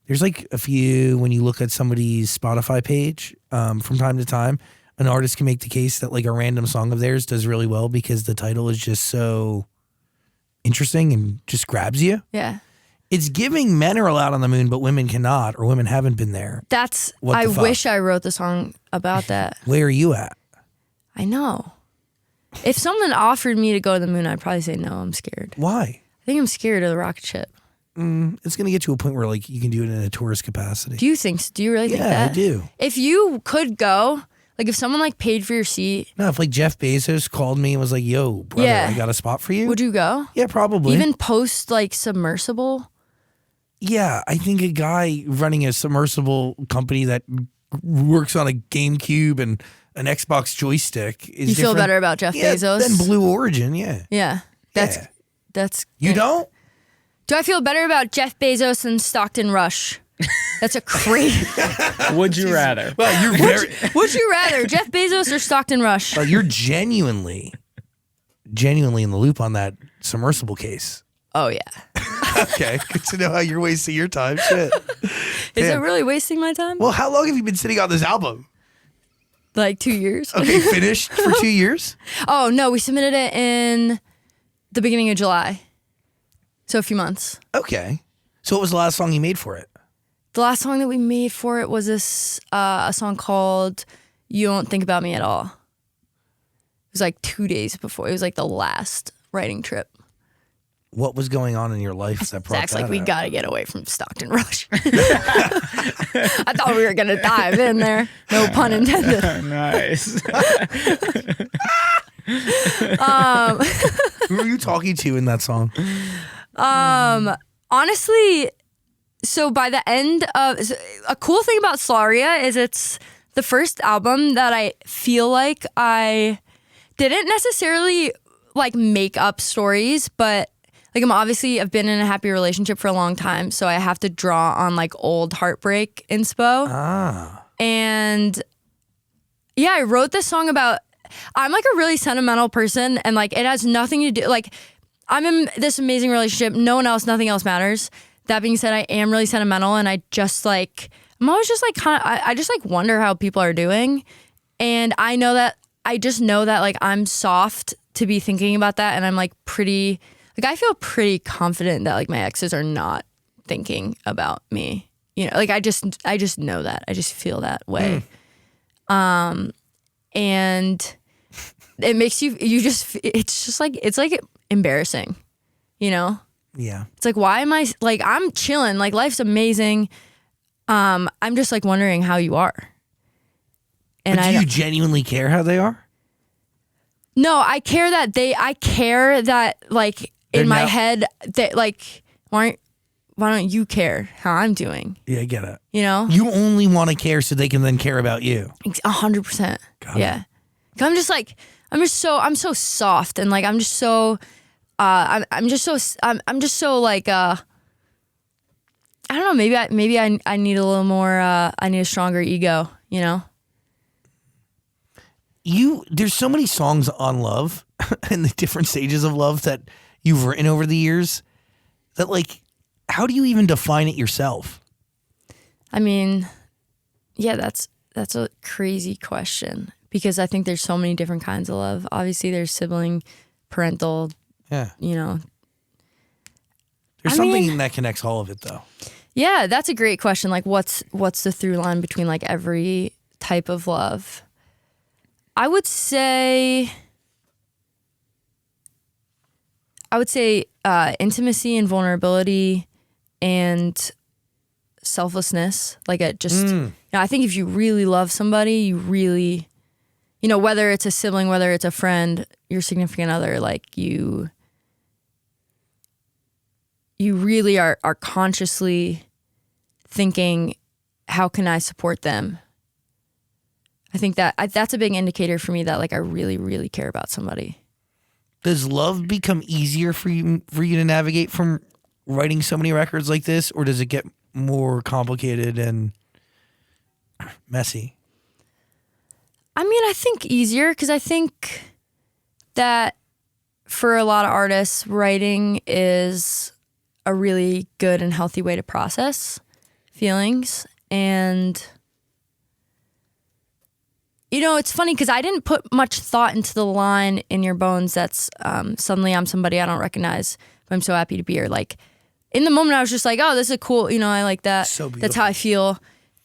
Speaker 1: there's like a few, when you look at somebody's Spotify page from time to time, an artist can make the case that like a random song of theirs does really well because the title is just so interesting and just grabs you.
Speaker 2: Yeah.
Speaker 1: It's giving men are allowed on the moon, but women cannot, or women haven't been there.
Speaker 2: I wish I wrote the song about that.
Speaker 1: Where are you at?
Speaker 2: I know. If someone offered me to go to the moon, I'd probably say no. I'm scared.
Speaker 1: Why?
Speaker 2: I think I'm scared of the rocket ship.
Speaker 1: It's going to get to a point where like you can do it in a tourist capacity.
Speaker 2: Do you really think that?
Speaker 1: Yeah, I do.
Speaker 2: If you could go, like if someone like paid for your seat.
Speaker 1: No, if like Jeff Bezos called me and was like, yo, brother, I got a spot for you.
Speaker 2: Would you go?
Speaker 1: Yeah, probably.
Speaker 2: Even post like submersible?
Speaker 1: Yeah, I think a guy running a submersible company that works on a GameCube and an Xbox joystick is
Speaker 2: You feel better about Jeff Bezos?
Speaker 1: Than Blue Origin, yeah.
Speaker 2: Yeah. That's
Speaker 1: You don't?
Speaker 2: Do I feel better about Jeff Bezos than Stockton Rush? That's a crazy.
Speaker 3: Would you rather?
Speaker 1: Well, you're very.
Speaker 2: Would you rather Jeff Bezos or Stockton Rush?
Speaker 1: You're genuinely in the loop on that submersible case.
Speaker 2: Oh yeah.
Speaker 1: Okay, good to know how you're wasting your time. Shit.
Speaker 2: Is it really wasting my time?
Speaker 1: Well, how long have you been sitting on this album?
Speaker 2: Like 2 years.
Speaker 1: Okay, finished for 2 years?
Speaker 2: Oh no, we submitted it in the beginning of July. So a few months.
Speaker 1: Okay. So what was the last song you made for it?
Speaker 2: The last song that we made for it was this a song called You Don't Think About Me at All. It was like 2 days before. It was like the last writing trip.
Speaker 1: What was going on in your life that brought
Speaker 2: Zach's
Speaker 1: that
Speaker 2: like, we
Speaker 1: out?
Speaker 2: gotta get away from Stockton Rush. I thought we were gonna dive in there. No pun intended.
Speaker 3: Nice.
Speaker 1: Who were you talking to in that song?
Speaker 2: Honestly, so by the end of a cool thing about Stellaria is it's the first album that I feel like I didn't necessarily like make up stories, but like I've been in a happy relationship for a long time, so I have to draw on like old heartbreak inspo. And yeah, I wrote this song about, I'm like a really sentimental person, and like it has nothing to do, like I'm in this amazing relationship, no one else, nothing else matters. that being said, I am really sentimental, and I'm always just like I just like wonder how people are doing, and I just know that like I'm soft to be thinking about that, and I'm like I feel pretty confident that like my exes are not thinking about me. You know, like I just know that. I just feel that way. And it makes it's like embarrassing, you know?
Speaker 1: Yeah.
Speaker 2: It's like, why am I like, I'm chilling, like life's amazing. I'm just like wondering how you are. And
Speaker 1: but do you genuinely care how they are?
Speaker 2: No, I care that like in my head that like, why don't you care how I'm doing?
Speaker 1: Yeah, I get it.
Speaker 2: You know?
Speaker 1: You only want to care so they can then care about you.
Speaker 2: 100%. Yeah. I'm so soft, and like I'm just so like I don't know, maybe I need a little more I need a stronger ego, you know?
Speaker 1: There's so many songs on love and the different stages of love that you've written over the years that like, how do you even define it yourself?
Speaker 2: I mean, yeah, that's a crazy question, because I think there's so many different kinds of love. Obviously there's sibling, parental, you know.
Speaker 1: There's something that connects all of it though.
Speaker 2: Yeah, that's a great question. Like what's the through line between like every type of love? I would say intimacy and vulnerability and selflessness. Like I think if you really love somebody, you really, you know, whether it's a sibling, whether it's a friend, your significant other, like you really are consciously thinking, how can I support them? I think that's a big indicator for me that like I really, really care about somebody.
Speaker 1: Does love become easier for you to navigate from writing so many records like this, or does it get more complicated and messy?
Speaker 2: I mean, I think easier, because I think that for a lot of artists, writing is a really good and healthy way to process feelings. And you know, it's funny because I didn't put much thought into the line in your bones that's suddenly I'm somebody I don't recognize, but I'm so happy to be here. Like in the moment, I was just like, oh, this is cool. You know, I like that.
Speaker 1: So beautiful.
Speaker 2: That's how I feel.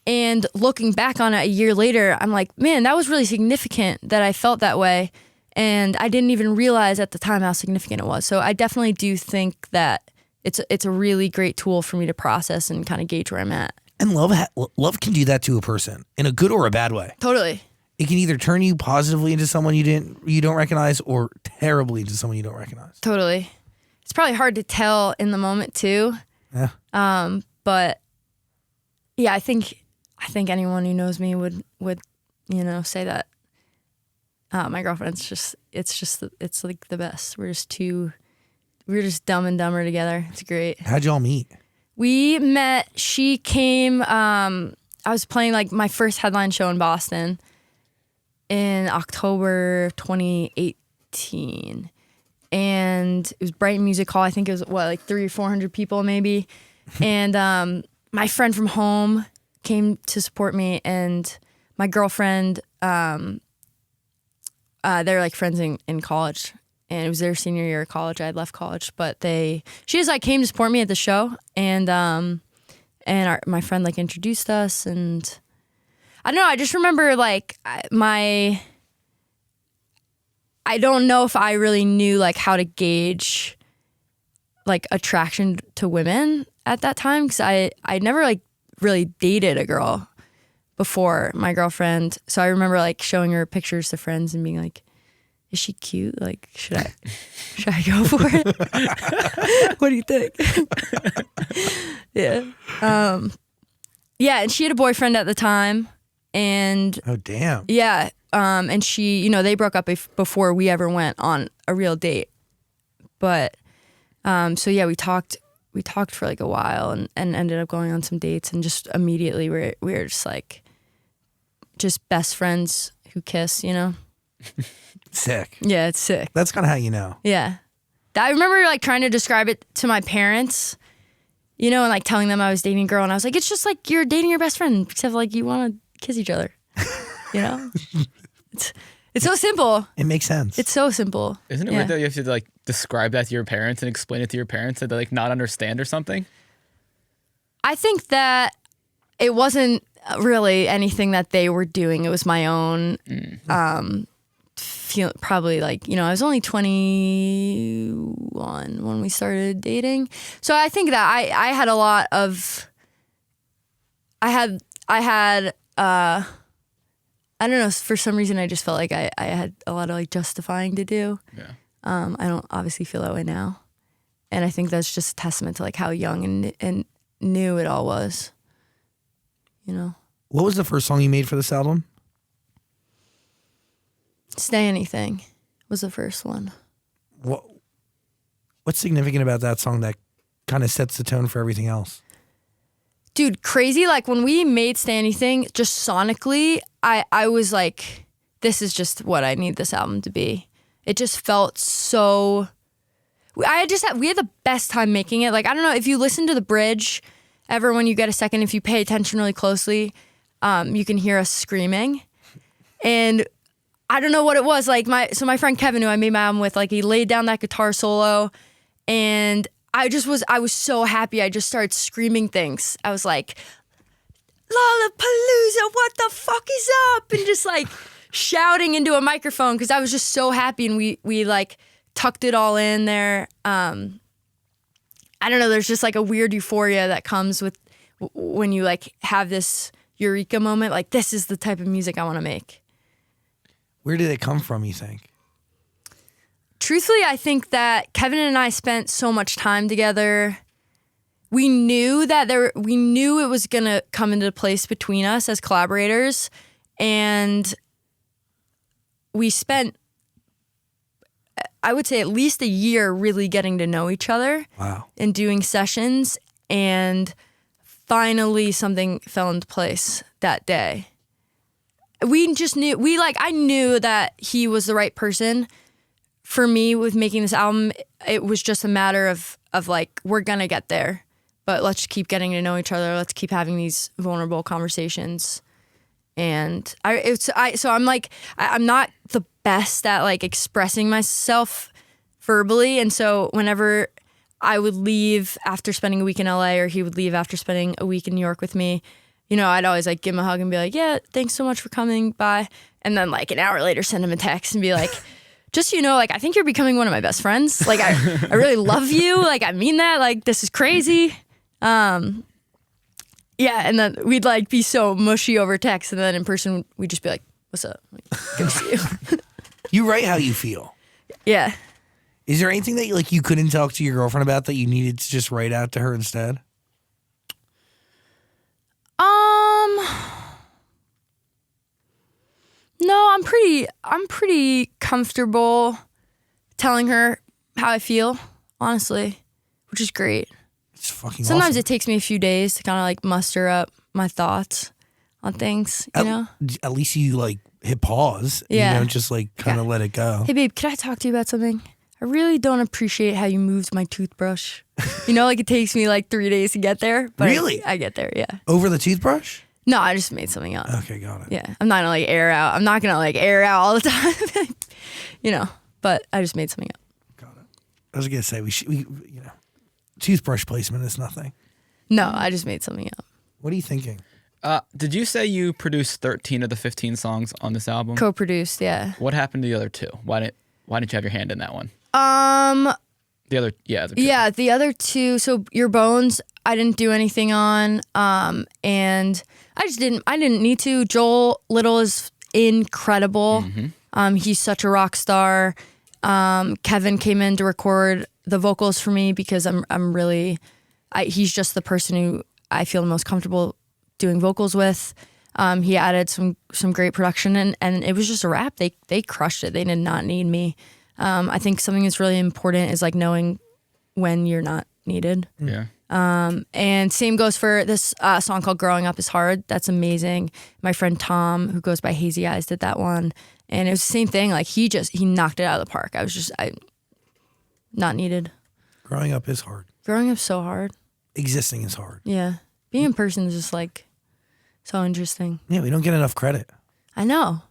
Speaker 2: And looking back on it a year later, I'm like, man, that was really significant that I felt that way. And I didn't even realize at the time how significant it was. So I definitely do think that it's a really great tool for me to process and kind of gauge where I'm at.
Speaker 1: And love can do that to a person in a good or a bad way.
Speaker 2: Totally.
Speaker 1: It can either turn you positively into someone you don't recognize, or terribly into someone you don't recognize.
Speaker 2: Totally. It's probably hard to tell in the moment too.
Speaker 1: Yeah.
Speaker 2: But yeah, I think anyone who knows me would you know say that. My girlfriend's it's like the best. We're just dumb and dumber together. It's great.
Speaker 1: How'd y'all meet?
Speaker 2: We met. She came. I was playing like my first headline show in Boston in October 2018, and it was Brent Music Hall. I think it was like 300 or 400 people maybe, and my friend from home came to support me, and my girlfriend. They're like friends in college, and it was their senior year of college. I had left college, but she just like came to support me at the show, and my friend like introduced us, and I don't know. I just remember like I don't know if I really knew like how to gauge like attraction to women at that time, because I never like really dated a girl before my girlfriend. So I remember like showing her pictures to friends and being like, is she cute? Like, should I go for it? What do you think? Yeah. Yeah. And she had a boyfriend at the time, and
Speaker 1: oh, damn.
Speaker 2: Yeah. And she, you know, they broke up before we ever went on a real date. But, so yeah, we talked for like a while and ended up going on some dates, and just immediately we were just like, just best friends who kiss, you know?
Speaker 1: Sick.
Speaker 2: Yeah, it's sick.
Speaker 1: That's kind of how you know.
Speaker 2: Yeah. I remember like trying to describe it to my parents, you know, and like telling them I was dating a girl, and I was like, it's just like you're dating your best friend, except like you want to kiss each other, you know? It's so simple.
Speaker 1: It makes sense.
Speaker 2: It's so simple.
Speaker 3: Isn't it weird that you have to like describe that to your parents and explain it to your parents that they like not understand or something?
Speaker 2: I think that it wasn't really anything that they were doing. It was my own feel. Probably like, you know, I was only 21 when we started dating. So I think that I had a lot of, I don't know, for some reason I just felt like I had a lot of like justifying to do.
Speaker 3: Yeah.
Speaker 2: I don't obviously feel that way now. And I think that's just a testament to like how young and new it all was. You know?
Speaker 1: What was the first song you made for this album?
Speaker 2: Stay Anything was the first one.
Speaker 1: What's significant about that song that kind of sets the tone for everything else?
Speaker 2: Dude, crazy. Like when we made Stay Anything, just sonically, I was like, this is just what I need this album to be. It just felt so... we had the best time making it. Like, I don't know, if you listen to the bridge ever when you get a second, if you pay attention really closely, you can hear us screaming. And I don't know what it was. Like my friend Kevin, who I made my album with, like he laid down that guitar solo, and I was so happy. I just started screaming things. I was like, Lollapalooza, what the fuck is up? And just like shouting into a microphone because I was just so happy, and we like tucked it all in there. I don't know, there's just like a weird euphoria that comes with when you like have this eureka moment, like this is the type of music I want to make.
Speaker 1: Where did it come from, you think?
Speaker 2: Truthfully, I think that Kevin and I spent so much time together. We knew it was gonna come into place between us as collaborators, and we spent, I would say, at least a year really getting to know each other.
Speaker 1: Wow.
Speaker 2: And doing sessions, and finally something fell into place that day. We just knew, I knew that he was the right person for me with making this album. It was just a matter of like, we're gonna get there, but let's keep getting to know each other. Let's keep having these vulnerable conversations. And I'm not the best at like expressing myself verbally. And so whenever I would leave after spending a week in LA, or he would leave after spending a week in New York with me, you know, I'd always like give him a hug and be like, yeah, thanks so much for coming by. And then like an hour later, send him a text and be like, just so you know, like, I think you're becoming one of my best friends. Like, I really love you. Like, I mean that. Like, this is crazy. Yeah, and then we'd like be so mushy over text, and then in person we'd just be like, what's up? Like, good to see you.
Speaker 1: You write how you feel.
Speaker 2: Yeah.
Speaker 1: Is there anything that like you couldn't talk to your girlfriend about that you needed to just write out to her instead?
Speaker 2: No, I'm pretty comfortable telling her how I feel, honestly, which is great.
Speaker 1: It's fucking
Speaker 2: Sometimes
Speaker 1: awesome.
Speaker 2: it takes me a few days to kind of like muster up my thoughts on things, you know?
Speaker 1: At least you like hit pause.
Speaker 2: Yeah.
Speaker 1: You know, just like kind of let it go.
Speaker 2: Hey babe, can I talk to you about something? I really don't appreciate how you moved my toothbrush. You know, like it takes me like 3 days to get there. But
Speaker 1: Really?
Speaker 2: I get there, yeah.
Speaker 1: Over the toothbrush?
Speaker 2: No, I just made something up.
Speaker 1: Okay, got it.
Speaker 2: Yeah, I'm not gonna like air out. I'm not gonna like air out all the time, you know. But I just made something up.
Speaker 1: Got it. I was gonna say we you know, toothbrush placement is nothing.
Speaker 2: No, I just made something up.
Speaker 1: What are you thinking?
Speaker 3: Did you say you produced 13 of the 15 songs on this album?
Speaker 2: Co-produced, yeah.
Speaker 3: What happened to the other two? Why didn't you have your hand in that one? The other two.
Speaker 2: Yeah, the other two. So Your Bones, I didn't do anything on, and I didn't need to. Joel Little is incredible. Mm-hmm. He's such a rock star. Kevin came in to record the vocals for me because he's just the person who I feel the most comfortable doing vocals with. He added some great production, and it was just a wrap. They crushed it. They did not need me. I think something that's really important is like knowing when you're not needed.
Speaker 3: Yeah.
Speaker 2: And same goes for this song called Growing Up is Hard. That's amazing. My friend Tom, who goes by Hazy Eyes, did that one. And it was the same thing. Like he knocked it out of the park. I not needed.
Speaker 1: Growing up is hard.
Speaker 2: Growing up's so hard.
Speaker 1: existing is hard.
Speaker 2: Yeah. Being in person is just like so interesting.
Speaker 1: Yeah, we don't get enough credit.
Speaker 2: I know.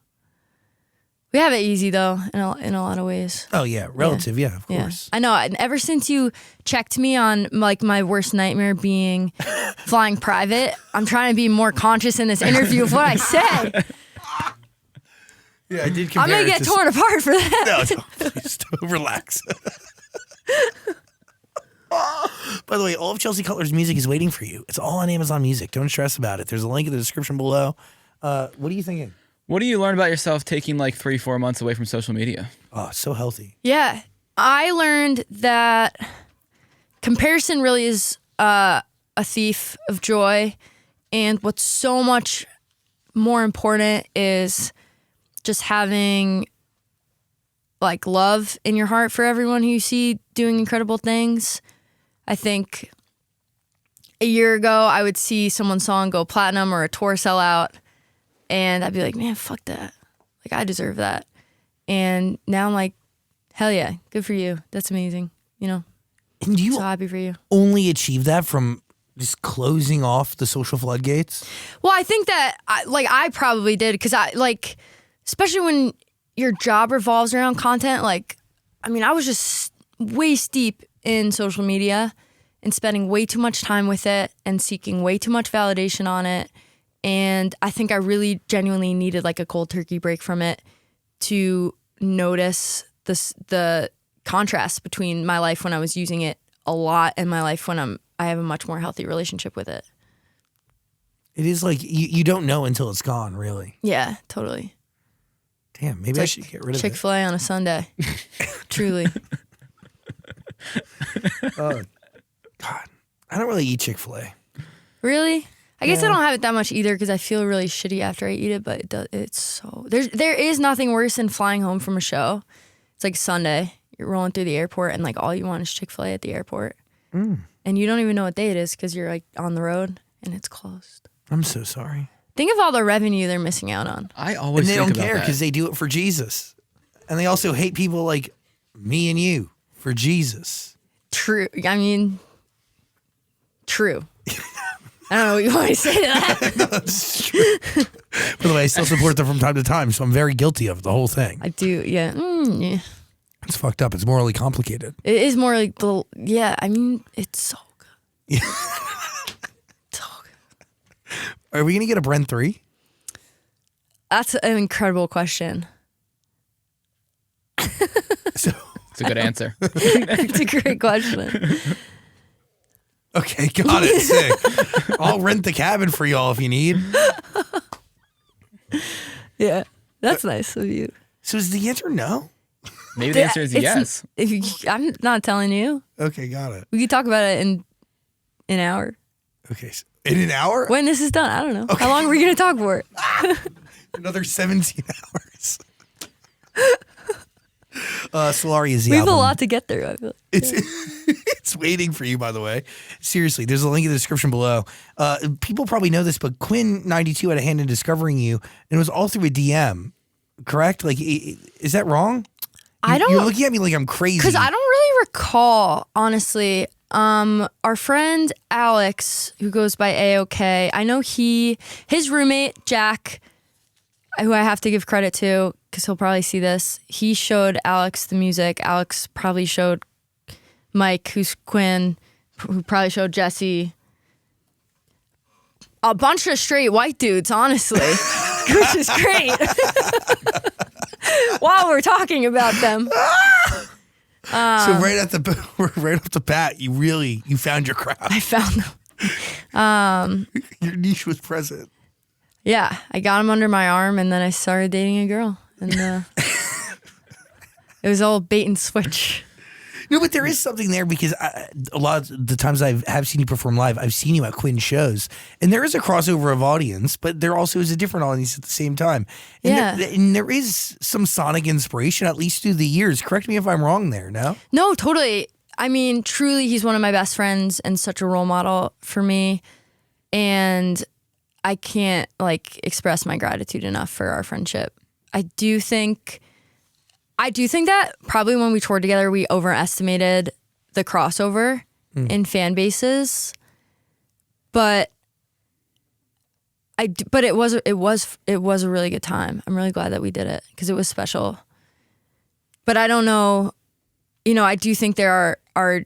Speaker 2: We have it easy though, in a lot of ways.
Speaker 1: Oh yeah, relative, yeah, of course.
Speaker 2: I know. And ever since you checked me on like my worst nightmare being flying private, I'm trying to be more conscious in this interview of what I say.
Speaker 1: Yeah, I did.
Speaker 2: I'm gonna get torn apart for that.
Speaker 1: No, please don't relax. By the way, all of Chelsea Cutler's music is waiting for you. It's all on Amazon Music. Don't stress about it. There's a link in the description below. What are you thinking?
Speaker 3: What do you learn about yourself taking like 3-4 months away from social media?
Speaker 1: Oh, so healthy.
Speaker 2: Yeah, I learned that comparison really is a thief of joy, and what's so much more important is just having like love in your heart for everyone who you see doing incredible things. I think a year ago I would see someone's song go platinum or a tour sell out, and I'd be like, man, fuck that. Like, I deserve that. And now I'm like, hell yeah, good for you. That's amazing. You know,
Speaker 1: And you
Speaker 2: so happy for you.
Speaker 1: only achieve that from just closing off the social floodgates?
Speaker 2: Well, I think that I probably did because I like, especially when your job revolves around content. Like, I mean, I was just waist deep in social media and spending way too much time with it and seeking way too much validation on it. And I think I really genuinely needed like a cold turkey break from it to notice the contrast between my life when I was using it a lot and my life when I have a much more healthy relationship with it.
Speaker 1: It is like you don't know until it's gone, really.
Speaker 2: Yeah, totally.
Speaker 1: Damn, maybe I should get rid of
Speaker 2: Chick-fil-A on a Sunday. Truly.
Speaker 1: Oh, God. I don't really eat Chick-fil-A.
Speaker 2: Really? I guess I don't have it that much either because I feel really shitty after I eat it, but it's so... There is nothing worse than flying home from a show. It's like Sunday. You're rolling through the airport and like all you want is Chick-fil-A at the airport. And you don't even know what day it is because you're like on the road and it's closed.
Speaker 1: I'm so sorry.
Speaker 2: Think of all the revenue they're missing out on.
Speaker 3: I always
Speaker 1: And they
Speaker 3: think
Speaker 1: don't
Speaker 3: about
Speaker 1: care
Speaker 3: that.
Speaker 1: because they do it for Jesus. And they also hate people like me and you for Jesus.
Speaker 2: True. I mean, true. I don't know what you want to say to that.
Speaker 1: That's true. By the way, I still support them from time to time, so I'm very guilty of the whole thing.
Speaker 2: I do, yeah. Yeah.
Speaker 1: It's fucked up. It's morally complicated.
Speaker 2: It is more like yeah, I mean, it's so good. So good.
Speaker 1: Are we going to get a Brent 3?
Speaker 2: That's an incredible question.
Speaker 1: So,
Speaker 3: It's a good answer.
Speaker 2: It's a great question.
Speaker 1: okay, got it. Sick. I'll rent the cabin for y'all if you need.
Speaker 2: Yeah, that's nice of you.
Speaker 1: So is the answer no?
Speaker 3: Maybe the answer is yes.
Speaker 2: I'm not telling you.
Speaker 1: Okay, got it.
Speaker 2: We could talk about it in an hour.
Speaker 1: Okay, so in an hour?
Speaker 2: When this is done, I don't know. How long are we going to talk for?
Speaker 1: Another 17 hours. Stellaria is the
Speaker 2: We have
Speaker 1: album.
Speaker 2: a lot to get through, I feel like.
Speaker 1: It's it's waiting for you, by the way. Seriously, there's a link in the description below. People probably know this, but Quinn92 had a hand in discovering you, and it was all through a DM, correct? Like, is that wrong?
Speaker 2: I don't...
Speaker 1: You're looking at me like I'm crazy.
Speaker 2: Because I don't really recall, honestly. Our friend Alex, who goes by AOK, I know his roommate, Jack, who I have to give credit to, because he'll probably see this, he showed Alex the music. Alex probably showed Mike, who's Quinn, who probably showed Jesse. A bunch of straight white dudes, honestly, which is great. While we're talking about them.
Speaker 1: So right off the bat, you found your crowd.
Speaker 2: I found them.
Speaker 1: Your niche was present.
Speaker 2: Yeah, I got him under my arm, and then I started dating a girl, and it was all bait and switch.
Speaker 1: No, but there is something there because a lot of the times I have seen you perform live, I've seen you at Quinn shows, and there is a crossover of audience, but there also is a different audience at the same time. And
Speaker 2: Yeah.
Speaker 1: and there is some sonic inspiration, at least through the years. Correct me if I'm wrong there, no?
Speaker 2: No, totally. I mean, truly, he's one of my best friends and such a role model for me, and I can't express my gratitude enough for our friendship. I do think that probably when we toured together, we overestimated the crossover in fan bases. but it was a really good time. I'm really glad that we did it because it was special. But I don't know, I do think there are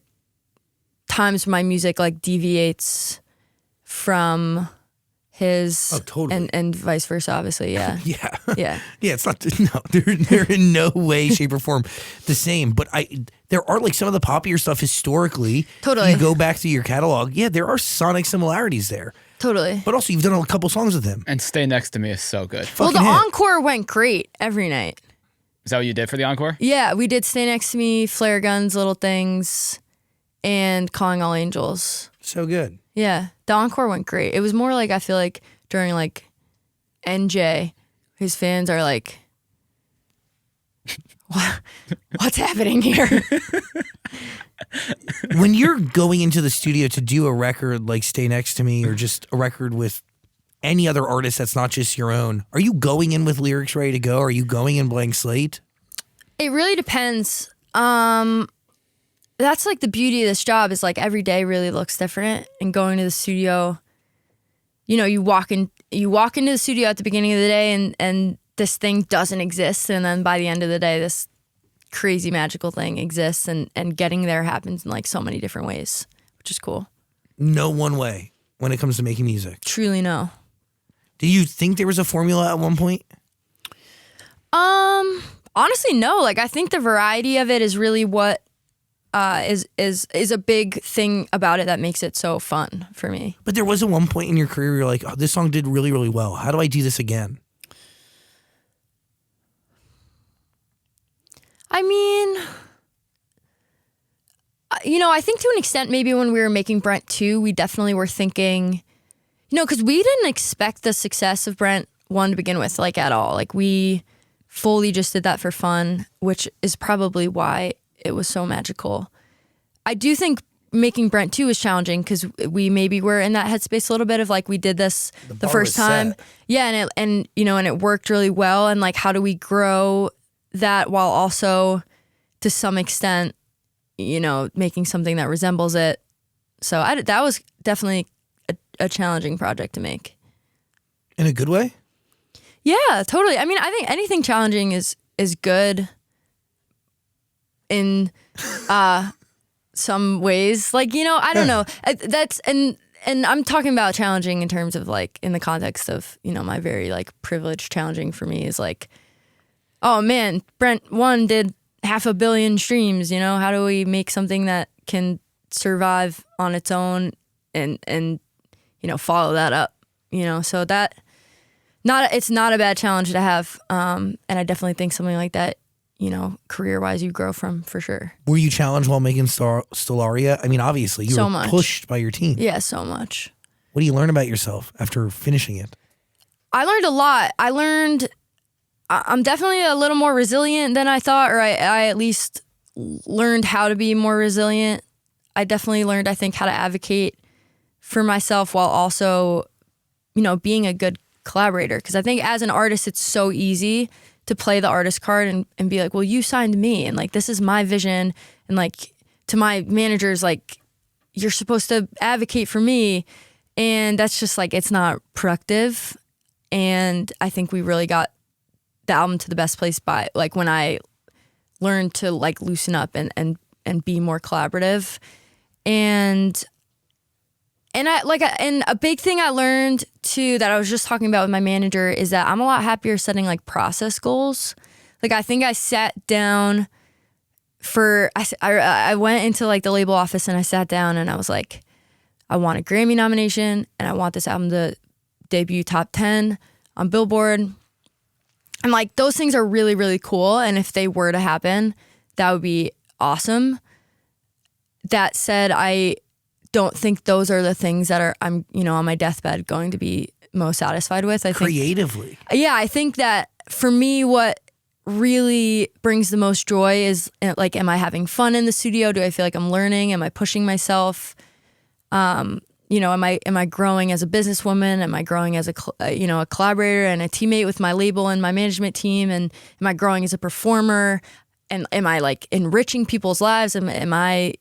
Speaker 2: times my music like deviates from his
Speaker 1: totally.
Speaker 2: and vice versa, obviously. Yeah.
Speaker 1: Yeah. It's not, no, they're in no way, shape, or form the same. But there are like some of the poppier stuff historically.
Speaker 2: Totally.
Speaker 1: You go back to your catalog. Yeah, there are sonic similarities there.
Speaker 2: Totally.
Speaker 1: But also, you've done a couple songs with him.
Speaker 3: And Stay Next to Me is so good.
Speaker 2: Well, the encore went great every night.
Speaker 3: Is that what you did for the encore?
Speaker 2: Yeah, we did Stay Next to Me, Flare Guns, Little Things, and Calling All Angels.
Speaker 1: So good.
Speaker 2: Yeah, the encore went great. It was more like, I feel like during like NJ, his fans are like, what's happening here?
Speaker 1: When you're going into the studio to do a record like Stay Next to Me or just a record with any other artist that's not just your own, are you going in with lyrics ready to go? Are you going in blank slate?
Speaker 2: It really depends. That's like the beauty of this job is like every day really looks different, and going to the studio, you walk into the studio at the beginning of the day and this thing doesn't exist, and then by the end of the day this crazy magical thing exists, and getting there happens in like so many different ways, which is cool.
Speaker 1: No one way when it comes to making music.
Speaker 2: Truly no.
Speaker 1: Do you think there was a formula at one point?
Speaker 2: Honestly, no. Like I think the variety of it is really what is a big thing about it that makes it so fun for me.
Speaker 1: But there was a one point in your career where you're like, oh, this song did really, really well. How do I do this again?
Speaker 2: I mean, I think to an extent, maybe when we were making Brent 2, we definitely were thinking, because we didn't expect the success of Brent 1 to begin with, like at all. Like we fully just did that for fun, which is probably why it was so magical. I do think making Brent 2 was challenging because we maybe were in that headspace a little bit of like we did this the first time. Set. Yeah, and it worked really well, and like how do we grow that while also to some extent, making something that resembles it. So that was definitely a challenging project to make.
Speaker 1: In a good way?
Speaker 2: Yeah, totally. I mean, I think anything challenging is good in some ways. Like, I don't know. That's and I'm talking about challenging in terms of like in the context of, my very like privileged. Challenging for me is like, oh man, Brent 1 did 500 million streams, how do we make something that can survive on its own and follow that up, so that it's not a bad challenge to have. And I definitely think something like that, career-wise you grow from for sure.
Speaker 1: Were you challenged while making Stellaria? I mean, obviously you were pushed by your team.
Speaker 2: Yeah, so much.
Speaker 1: What do you learn about yourself after finishing it?
Speaker 2: I learned a lot. I'm definitely a little more resilient than I thought, or I at least learned how to be more resilient. I definitely learned, I think, how to advocate for myself while also, being a good collaborator. Because I think as an artist, it's so easy to play the artist card and be like, well, you signed me, and like, this is my vision. And like, to my managers, like, you're supposed to advocate for me. And that's just like, it's not productive. And I think we really got the album to the best place by like when I learned to like loosen up and be more collaborative. And a big thing I learned too that I was just talking about with my manager is that I'm a lot happier setting like process goals. Like I think I sat down I went into like the label office and I sat down and I was like, I want a Grammy nomination and I want this album to debut top 10 on Billboard. And like those things are really, really cool. And if they were to happen, that would be awesome. That said, I don't think those are the things that I'm, on my deathbed going to be most satisfied with. I think
Speaker 1: creatively.
Speaker 2: Yeah, I think that for me, what really brings the most joy is like, am I having fun in the studio? Do I feel like I'm learning? Am I pushing myself? Am I growing as a businesswoman? Am I growing as a collaborator and a teammate with my label and my management team? And am I growing as a performer? and am I like enriching people's lives? Am I,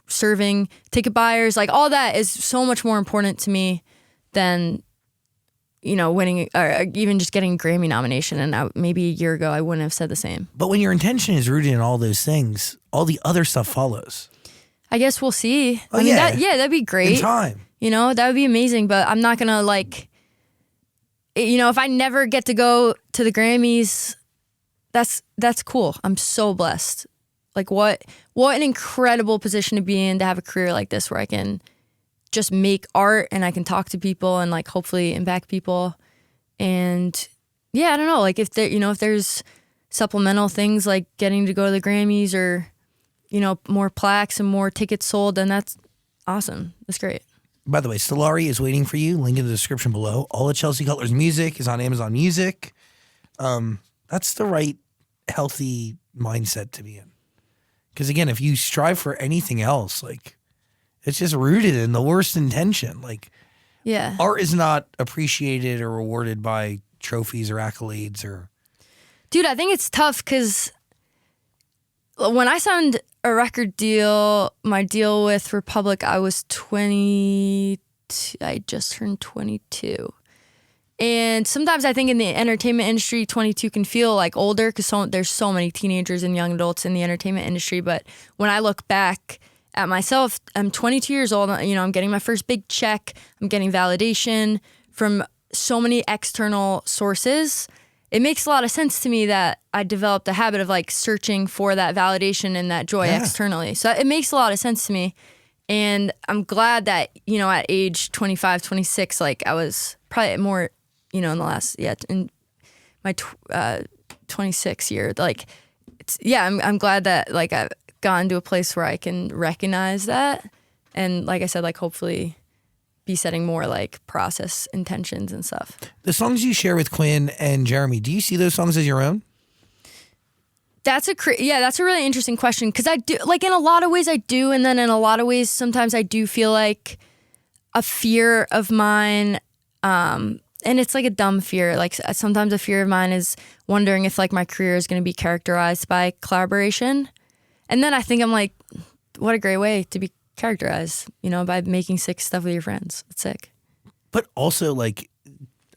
Speaker 2: serving ticket buyers? Like all that is so much more important to me than, winning or even just getting a Grammy nomination. And maybe a year ago, I wouldn't have said the same.
Speaker 1: But when your intention is rooted in all those things, all the other stuff follows.
Speaker 2: I guess we'll see.
Speaker 1: Oh,
Speaker 2: that'd be great.
Speaker 1: In time.
Speaker 2: That would be amazing. But I'm not going to if I never get to go to the Grammys, that's cool. I'm so blessed. Like what an incredible position to be in, to have a career like this where I can just make art and I can talk to people and like hopefully impact people. And yeah, I don't know, like if there's supplemental things like getting to go to the Grammys or, more plaques and more tickets sold, then that's awesome. That's great.
Speaker 1: By the way, Stellaria is waiting for you. Link in the description below. All of Chelsea Cutler's music is on Amazon Music. That's the right, healthy mindset to be in. Because again, if you strive for anything else, like it's just rooted in the worst intention. Like,
Speaker 2: yeah,
Speaker 1: art is not appreciated or rewarded by trophies or accolades or.
Speaker 2: Dude, I think it's tough because when I signed a record deal, my deal with Republic, I was 20. I just turned 22. And sometimes I think in the entertainment industry, 22 can feel like older because there's so many teenagers and young adults in the entertainment industry. But when I look back at myself, I'm 22 years old. I'm getting my first big check. I'm getting validation from so many external sources. It makes a lot of sense to me that I developed a habit of like searching for that validation and that joy externally. So it makes a lot of sense to me. And I'm glad that, at age 25, 26, like I was probably more, in the last, in my 26 year, like, I'm glad that like I've gotten to a place where I can recognize that. And like I said, like hopefully be setting more like process intentions and stuff.
Speaker 1: The songs you share with Quinn and Jeremy, do you see those songs as your own?
Speaker 2: That's a really interesting question because I do, like in a lot of ways I do, and then in a lot of ways sometimes I do feel like a fear of mine, and it's like a dumb fear. Like sometimes a fear of mine is wondering if like my career is going to be characterized by collaboration, and then I think I'm like, what a great way to be characterized, by making sick stuff with your friends. It's sick.
Speaker 1: But also like,